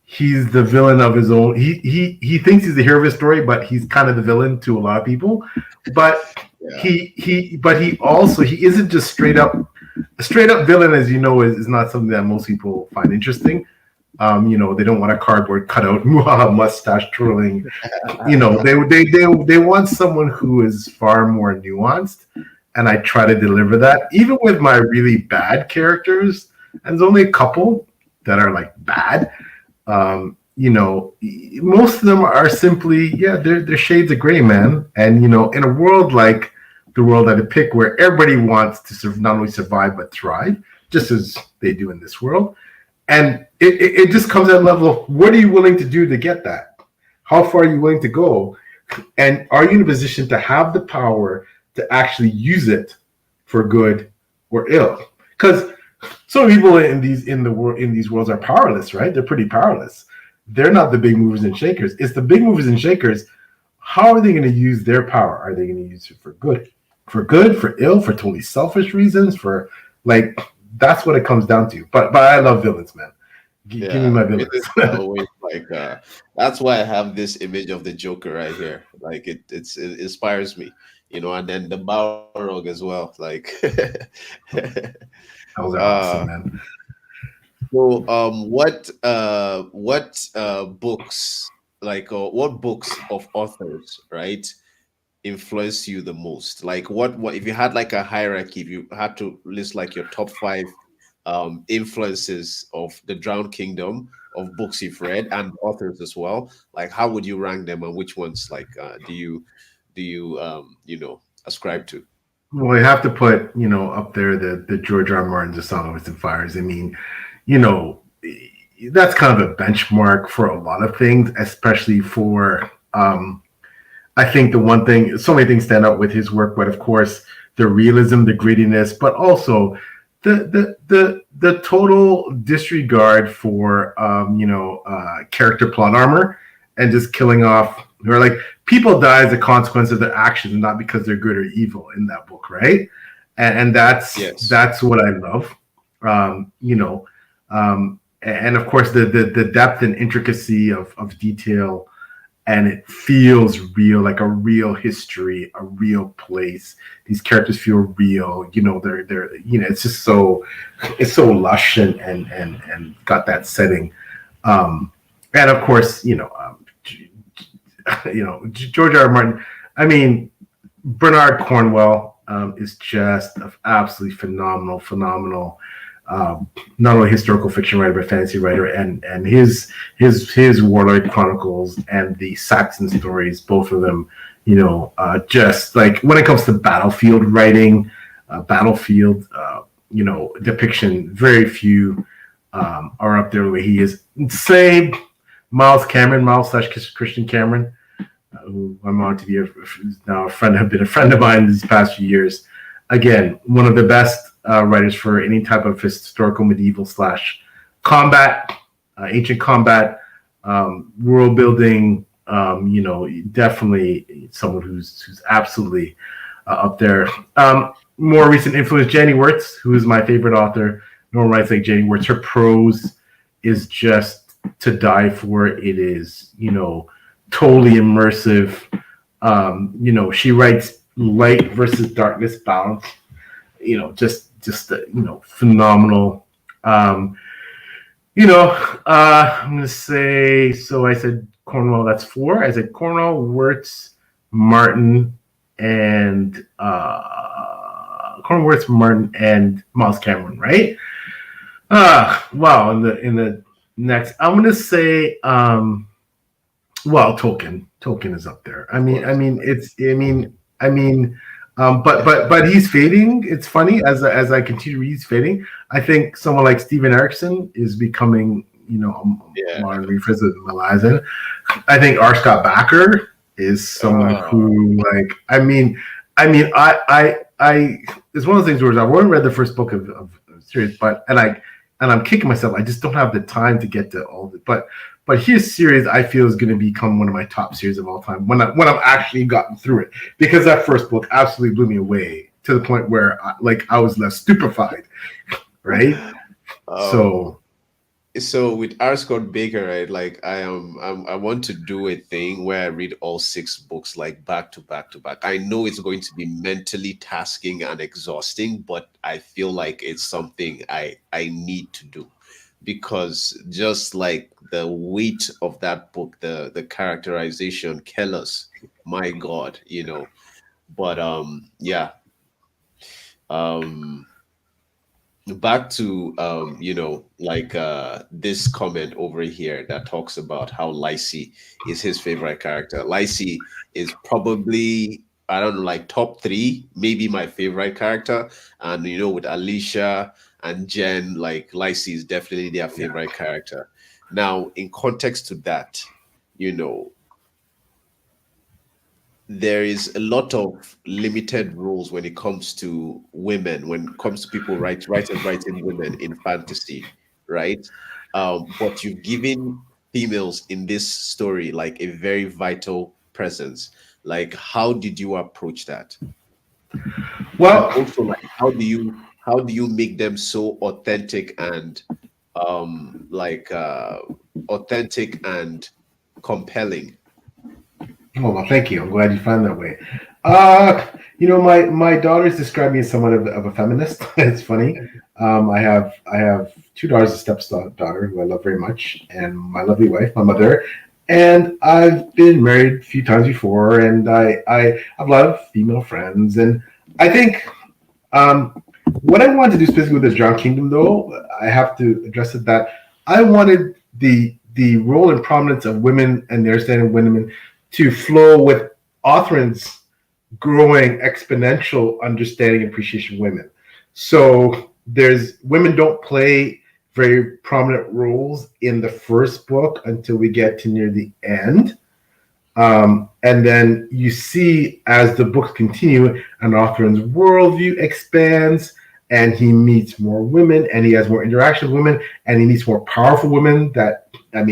he's the villain of his own. He thinks he's the hero of his story, but he's kind of the villain to a lot of people. But he isn't just straight up villain, as you know, is not something that most people find interesting. They don't want a cardboard cutout, mustache twirling. They want someone who is far more nuanced, and I try to deliver that. Even with my really bad characters, and there's only a couple that are like bad. Most of them are simply, they're shades of gray, man. And in a world like the world I depict, where everybody wants to not only survive but thrive, just as they do in this world. And it just comes at a level of, what are you willing to do to get that? How far are you willing to go? And are you in a position to have the power to actually use it for good or ill? Because some people in these worlds are powerless, right? They're pretty powerless. They're not the big movers and shakers. It's the big movers and shakers. How are they going to use their power? Are they going to use it for good, for ill, for totally selfish reasons, for like? That's what it comes down to. But I love villains, man. Give me my villains. Always like that's why I have this image of the Joker right here. Like it inspires me, and then the Balrog as well. Like those are awesome, man. So what books, like what books of authors, right, influence you the most? Like what if you had like a hierarchy, if you had to list like your top 5 influences of the Drowned Kingdom, of books you've read and authors as well, like how would you rank them, and which ones like do you ascribe to? Well, you have to put up there the George R. R. Martin's A Song of Ice and Fires. I mean, that's kind of a benchmark for a lot of things, especially for I think the one thing, so many things stand out with his work, but of course the realism, the grittiness, but also the total disregard for character plot armor, and just killing off, or like people die as a consequence of their actions, not because they're good or evil in that book, right? And that's what I love, and of course the depth and intricacy of detail. And it feels real, like a real history, a real place. These characters feel real. They're it's just it's so lush and got that setting. And of course, George R. R. Martin. I mean, Bernard Cornwell is just an absolutely phenomenal. Not only historical fiction writer but fantasy writer, and his Warlord Chronicles and the Saxon stories, both of them, just like when it comes to battlefield writing, depiction, very few are up there the way he is. Same Miles / Christian Cameron, who I'm on to be now been a friend of mine these past few years. Again, one of the best writers for any type of historical, medieval / combat, ancient combat, world building. Definitely someone who's absolutely up there. More recent influence, Jenny Wirtz, who is my favorite author. No one writes like Jenny Wirtz. Her prose is just to die for. It is, totally immersive. She writes light versus darkness balance. Just phenomenal. I'm gonna say, so I said Cornwell, that's 4. I said Cornwell, Wirtz, Martin, and Miles Cameron, right? Wow. In the next, I'm gonna say Tolkien. Tolkien is up there. But he's fading. It's funny, as I continue to read, he's fading. I think someone like Steven Erikson is becoming Yeah. modern rephrase of Malazan. I think R. Scott Bakker is someone Oh, who, like, I it's one of those things where I've already read the first book of the series, but I'm kicking myself. I just don't have the time to get to all of it. But his series, I feel, is going to become one of my top series of all time when I've actually gotten through it, because that first book absolutely blew me away to the point where I was less stupefied, right? um, So so with R. Scott Baker, right? Like I want to do a thing where I read all six books like back to back to back. I know it's going to be mentally tasking and exhausting, but I feel like it's something I need to do because just like the weight of that book, the characterization, Kellis, my God, you know. But yeah. Um back to like this comment over here that talks about how Lacey is his favorite character. Lacey is probably, I don't know, like top three, maybe my favorite character. And with Alicia and Jen, like Lacey is definitely their yeah. favorite character. Now in context to that, you know there is a lot of limited rules when it comes to women, when it comes to people writers writing women in fantasy, right? But you've given females in this story like a very vital presence. Like, how did you approach that? And Well, also, like, how do you make them so authentic and like authentic and compelling? oh, well, thank you. I'm glad you found that way. Uh, my daughters describe me as somewhat of a feminist. It's funny. I have two daughters, a stepdaughter who I love very much, and my lovely wife, my mother. And I've been married a few times before, and I have a lot of female friends. And I think what I wanted to do specifically with the Drowned Kingdom, though, I have to address it that I wanted the role and prominence of women and the understanding of women to flow with Authrin's growing exponential understanding and appreciation of women. So there's women don't play very prominent roles in the first book until we get to near the end. And then you see as the books continue, and Authrin's worldview expands, and he meets more women, and he has more interaction with women, and he meets more powerful women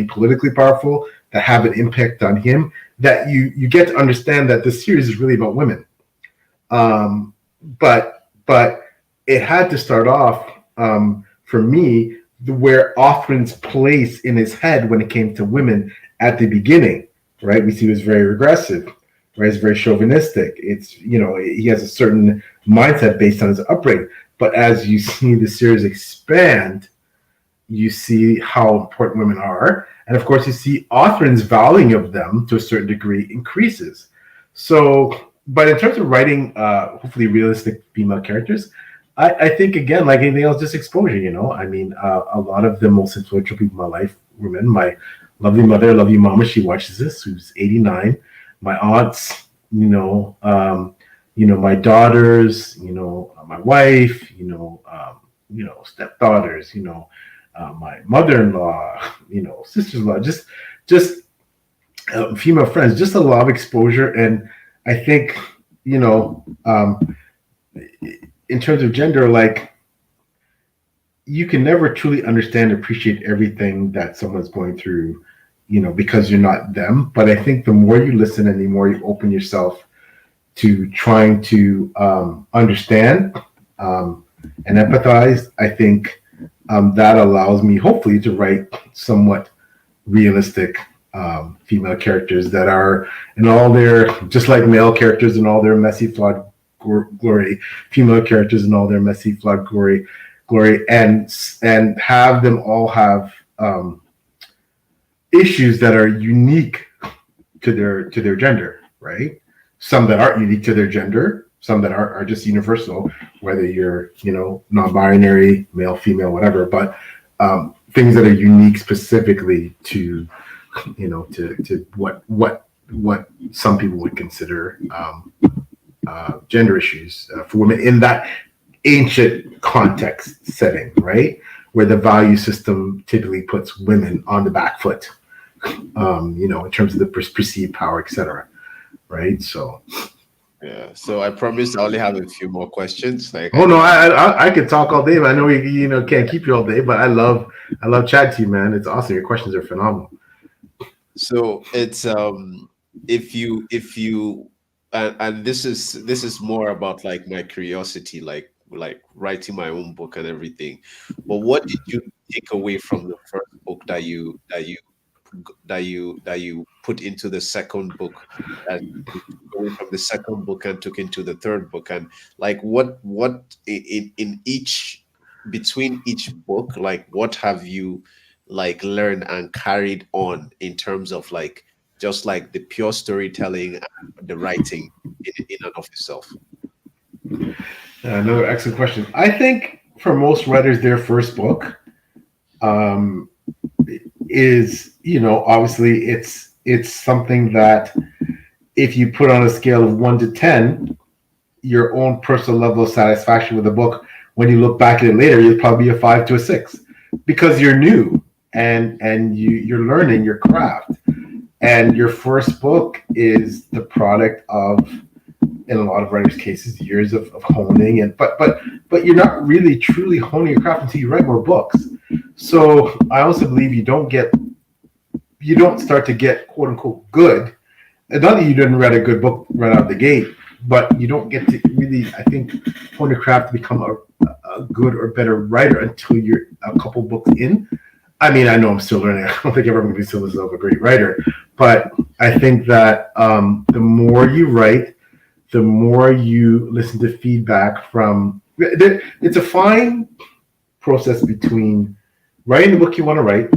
politically powerful, that have an impact on him. That you get to understand that the series is really about women. Um, but it had to start off for me where Authrin's place in his head when it came to women at the beginning, right? We see he was very regressive, right? He's very chauvinistic. He has a certain mindset based on his upbringing. But as you see the series expand, you see how important women are. And of course, you see Authrin's valuing of them to a certain degree increases. So, but in terms of writing, hopefully realistic female characters, I think, again, like anything else, just exposure, a lot of the most influential people in my life were men. My lovely mother, lovely mama, she watches this, who's 89. My aunts, my daughters, my wife, stepdaughters, my mother-in-law, sisters-in-law, just female friends, just a lot of exposure. And I think, in terms of gender, like, you can never truly understand, appreciate everything that someone's going through, because you're not them. But I think the more you listen and the more you open yourself to trying to understand and empathize, I think that allows me, hopefully, to write somewhat realistic female characters that are in all their, just like male characters in all their messy, flawed glory, female characters in all their messy, flawed glory, and have them all have issues that are unique to their gender, right? Some that aren't unique to their gender, some that are just universal, whether you're non-binary, male, female, whatever, but things that are unique specifically to to what some people would consider gender issues for women in that ancient context setting, right? where the value system typically puts women on the back foot, in terms of the perceived power, etc. Right? So, Yeah. So I promise I only have a few more questions. Like I oh no, know. I could talk all day, but I know we can't keep you all day. But I love chatting to you, man. It's awesome. Your questions are phenomenal. So it's if you and this is more about like my curiosity, like writing my own book and everything. But what did you take away from the first book that you put into the second book, that you took away from the second book and took into the third book? And like what in each, between each book, like what have you like learned and carried on in terms of like just like the pure storytelling and the writing in and of itself? Another excellent question. I think for most writers, their first book um, is, obviously it's something that if you put on a scale of 1 to 10, your own personal level of satisfaction with the book, when you look back at it later, you'll probably be a 5 to a 6 because you're new and you're learning your craft. And your first book is the product of, in a lot of writers' cases, years of honing, and but you're not really truly honing your craft until you write more books. So I also believe you don't start to get quote unquote good. And not that you didn't write a good book right out of the gate, but you don't get to really, I think, hone your craft to become a good or better writer until you're a couple books in. I mean, I know I'm still learning. I don't think I'm ever going to be still myself a great writer, but I think that the more you write, the more you listen to feedback from. It's a fine process between writing the book you want to write,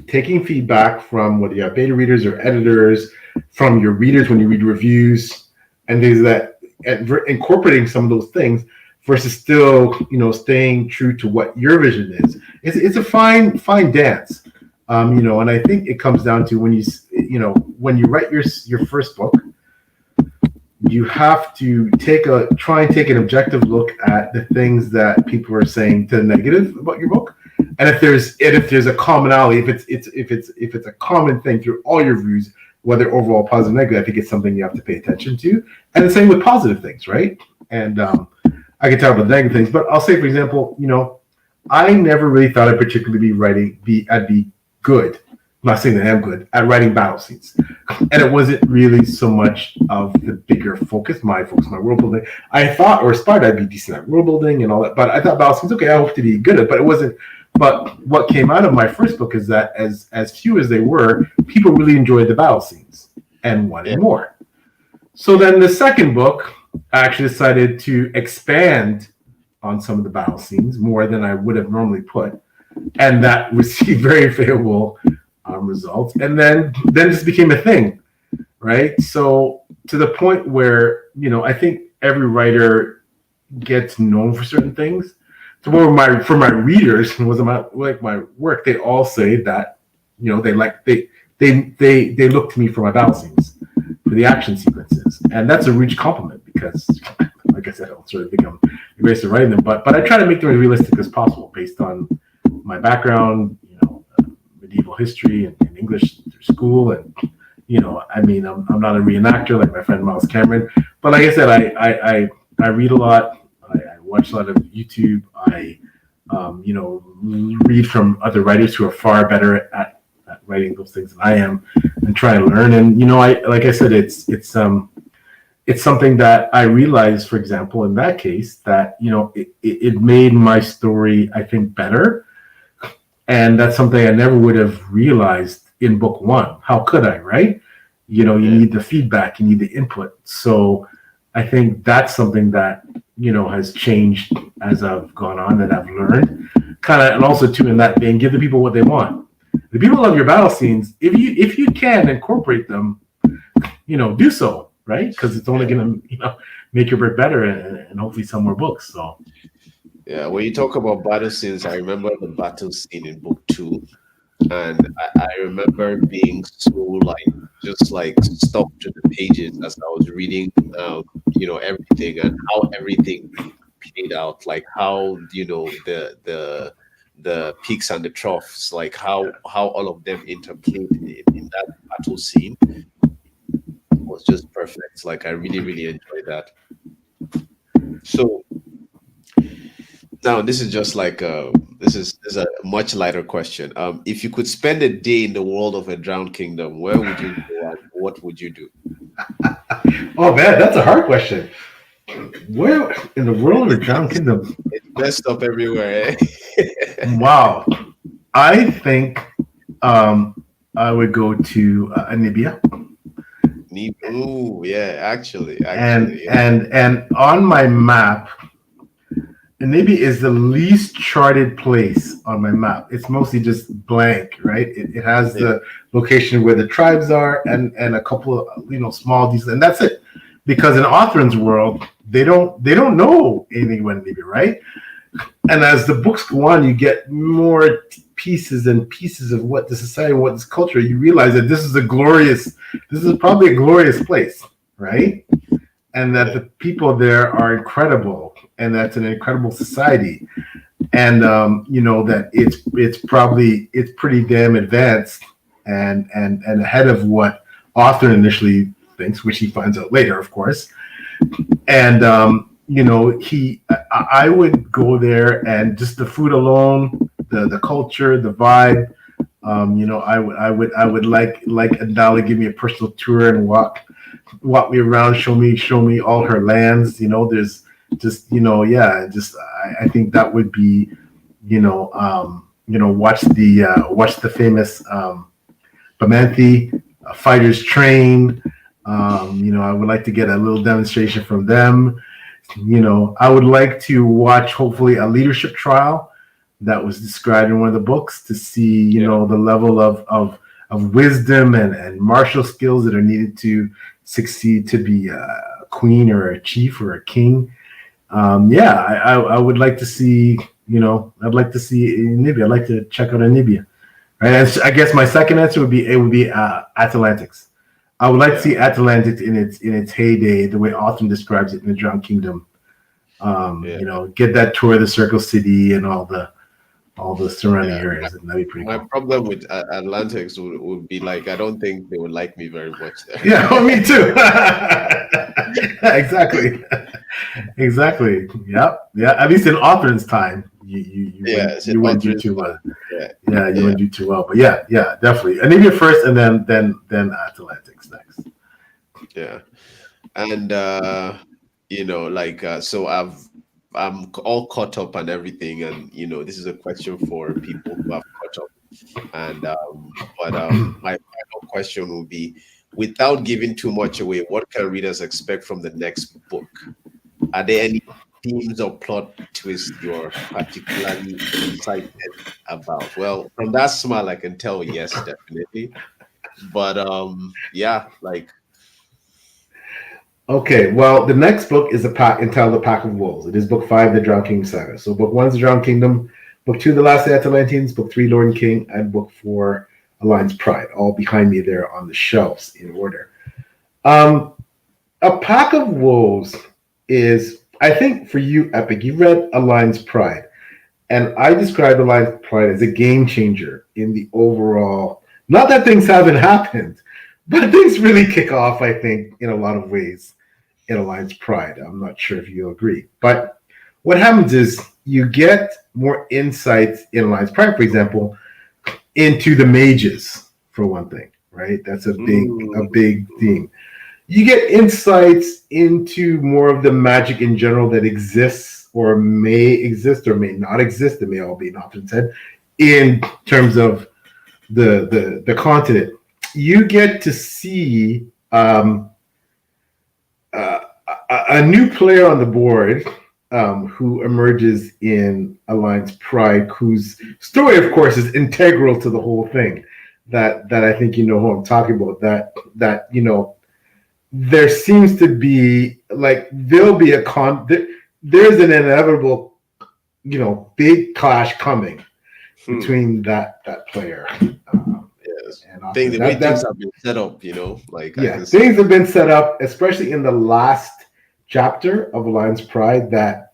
taking feedback from whether you have beta readers or editors, from your readers when you read reviews, and things that, and incorporating some of those things versus still, staying true to what your vision is. It's a fine dance, and I think it comes down to when when you write your first book, you have to try and take an objective look at the things that people are saying to the negative about your book, and if there's a commonality, if it's a common thing through all your reviews, whether overall positive or negative, I think it's something you have to pay attention to. And the same with positive things, right? And I can talk about the negative things, but I'll say, for example, I never really thought I'd particularly I'd be good. I'm not saying that I'm good at writing battle scenes, and it wasn't really so much of the bigger focus, my world building. I thought or aspired I'd be decent at world building and all that, but I thought battle scenes, okay, I hope to be good at it, but it wasn't. But what came out of my first book is that as few as they were, people really enjoyed the battle scenes and wanted more. So then the second book, I actually decided to expand on some of the battle scenes more than I would have normally put, and that received very favorable results. And then just became a thing, right? So to the point where I think every writer gets known for certain things. So for my readers, it wasn't my work. They all say that they look to me for my battle scenes, for the action sequences, and that's a rich compliment because, like I said, I'll sort of become erased to writing them. But I try to make them as realistic as possible based on my background, medieval history and English through school, and I mean, I'm not a reenactor like my friend Miles Cameron, but like I said, I read a lot. I watch a lot of YouTube. I read from other writers who are far better at writing those things than I am, and try and learn. And like I said, it's something that I realized, for example, in that case, that it made my story, I think, better, and that's something I never would have realized in book one. How could I, right? You need the feedback, you need the input. So I think that's something that has changed as I've gone on, that I've learned, kind of, and also too in that vein, give the people what they want. The people love your battle scenes. If you can incorporate them, do so, right? Because it's only going to make your work better and hopefully sell more books. So Yeah, when you talk about battle scenes, I remember the battle scene in book two, and I remember being so like just like stuck to the pages as I was reading, everything and how everything played out, like how the the peaks and the troughs, like how all of them interplayed in that battle scene was just perfect. Like I really, really enjoyed that. So now this is just like this is a much lighter question. If you could spend a day in the world of a drowned kingdom, where would you go and what would you do? Oh man, that's a hard question. Where in the world of the Drowned Kingdom? It's messed up everywhere. Eh? Wow. I think I would go to Anibia, Ooh, yeah, and actually, yeah. on my map, Anibia is the least charted place on my map. It's mostly just blank, right? It has Yeah. the location where the tribes are and a couple of small details, and that's it. Because in Othrin's world, they don't know anything about Anibia, right? And as the books go on, you get more pieces and pieces of what the society, what this culture. You realize that this is probably a glorious place, right? And that Yeah. the people there are incredible, and that's an incredible society, and that it's pretty damn advanced and ahead of what Author initially thinks, which he finds out later, of course. And I would go there, and just the food alone, the culture, the vibe. I would like Adala give me a personal tour and walk me around, show me all her lands. There's just yeah, just I think that would be watch the famous Bamanthe fighters train. I would like to get a little demonstration from them. I would like to watch, hopefully, a leadership trial that was described in one of the books to see, Yeah. the level of wisdom and martial skills that are needed to succeed to be a queen or a chief or a king. Yeah, I would like to see, I'd like to see Anibia. I'd like to check out Anibia. Right? And I guess my second answer would be Atalantics. I would like to Yeah. see Atlantic in its heyday, the way Autumn describes it in the Drowned Kingdom. Yeah. Get that tour of the Circle City and all the surrounding Yeah. areas, and that'd be pretty My cool. problem with Atlantics would be like I don't think they would like me very much there. Yeah, oh, me too. Exactly, exactly. Yep, yeah. At least in Authen's time, Yeah, it's an you wouldn't do alternate too spot. well. Yeah, Yeah, you yeah, wouldn't do too well. But yeah, definitely. Anivia first, and then Atlantics next. yeah. And so I'm all caught up and everything, and this is a question for people who have caught up. And my final question will be, without giving too much away, what can readers expect from the next book? Are there any themes or plot twists you're particularly excited about? Well, from that smile, I can tell yes, definitely. But yeah, like Okay, well, the next book is entitled The Pack of Wolves. It is book 5, The Drowned King Saga. So book 1 is The Drowned Kingdom, book 2, The Last of the Atlanteans, book 3, Lord and King, and book 4, Alliance Pride, all behind me there on the shelves in order. A Pack of Wolves is, I think for you, Epic, you read Alliance Pride, and I describe Alliance Pride as a game changer in the overall, not that things haven't happened, but things really kick off, I think, in a lot of ways in Alliance Pride. I'm not sure if you agree. But what happens is you get more insights in Alliance Pride, for example, into the mages, for one thing, right? That's a big theme. You get insights into more of the magic in general that exists or may exist or may not exist. It may all be not said in terms of the continent. You get to see a new player on the board who emerges in Alliance Pride, whose story, of course, is integral to the whole thing. That I think you know who I'm talking about. That there seems to be like there'll be there's an inevitable big clash coming between that player. yes, And the way things have been set up, like I yeah, can see. things have been set up, especially in the last chapter of Alliance Pride, that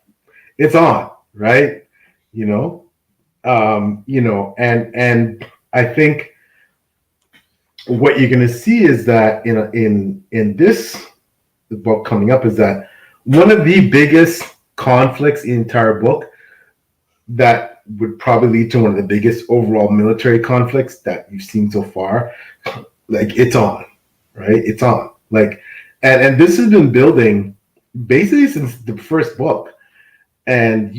it's on, right? You know, And I think what you're going to see is that in this book coming up is that one of the biggest conflicts in the entire book that would probably lead to one of the biggest overall military conflicts that you've seen so far, like it's on, right? It's on. Like, and this has been building basically since the first book. And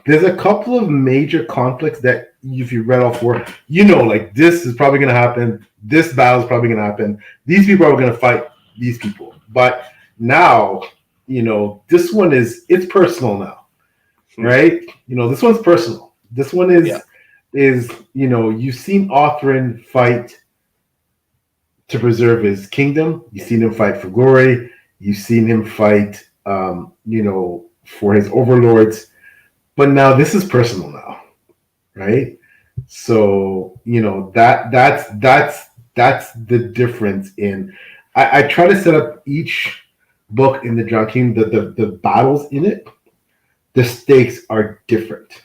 there's a couple of major conflicts that if you read all four, like this is probably going to happen. This battle is probably going to happen. These people are going to fight these people. But now, this one it's personal now, right? This one's personal. This one is you've seen Othrin fight to preserve his kingdom. You've seen him fight for glory. You've seen him fight, for his overlords. But now this is personal now, right? So that's the difference in. I try to set up each book in the Drowned Kingdom, the battles in it, the stakes are different.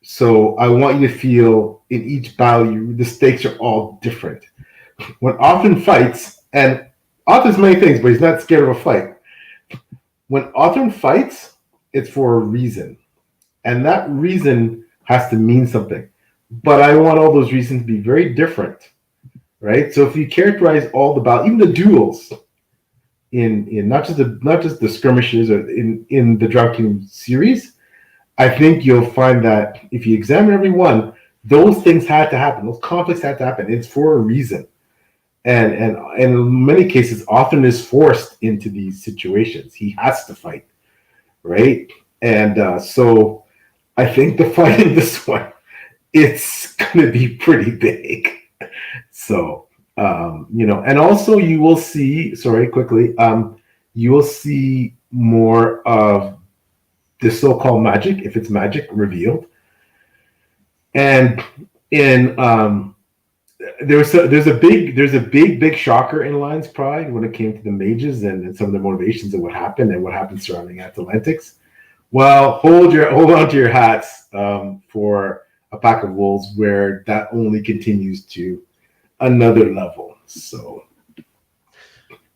So I want you to feel in each battle, the stakes are all different. When Othrin fights, and Othrin's many things, but he's not scared of a fight. When Othrin fights, it's for a reason. And that reason has to mean something. But I want all those reasons to be very different, right? So if you characterize all the battles, even the duels, in not just the skirmishes or in the Drowned Kingdom series, I think you'll find that if you examine every one, those things had to happen. Those conflicts had to happen. It's for a reason. And in many cases, Othrin is forced into these situations. He has to fight, right? And so I think the fight in this one, it's going to be pretty big. So, and also you will see, sorry, quickly, you will see more of the so-called magic, if it's magic, revealed. And in there's a big shocker in Lion's Pride when it came to the mages and some of the motivations of what happened and what happened surrounding Atlantics. Well, hold on to your hats for a pack of wolves, where that only continues to another level. So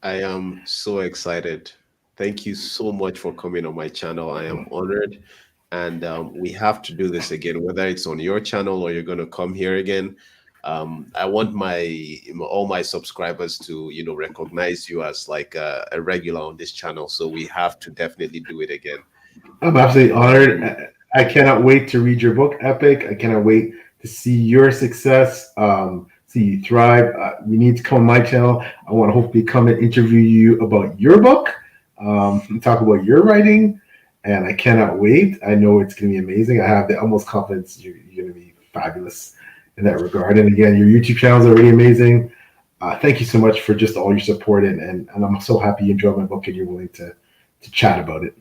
I am so excited. Thank you so much for coming on my channel. I am honored. And we have to do this again, whether it's on your channel or you're going to come here again. I want all my subscribers to, recognize you as like a regular on this channel. So we have to definitely do it again. I'm absolutely honored. I cannot wait to read your book, Epic. I cannot wait to see your success, see you thrive. You need to come on my channel. I want to hopefully come and interview you about your book, and talk about your writing. And I cannot wait. I know it's going to be amazing. I have the utmost confidence you're going to be fabulous in that regard. And again, your YouTube channel is already amazing. Thank you so much for just all your support. And I'm so happy you enjoyed my book and you're willing to chat about it.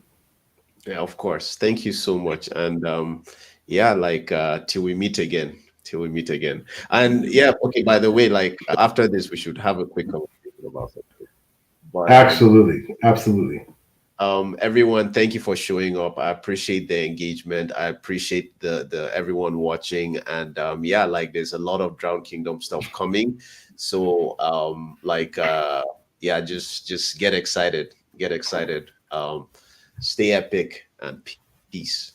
Yeah, of course. Thank you so much. And yeah, like till we meet again. Till we meet again. And yeah, okay, by the way, like after this, we should have a quick conversation about something. But Absolutely. Everyone, thank you for showing up. I appreciate the engagement. I appreciate the everyone watching. And yeah, like there's a lot of Drowned Kingdom stuff coming. So yeah, just get excited. Stay epic and peace.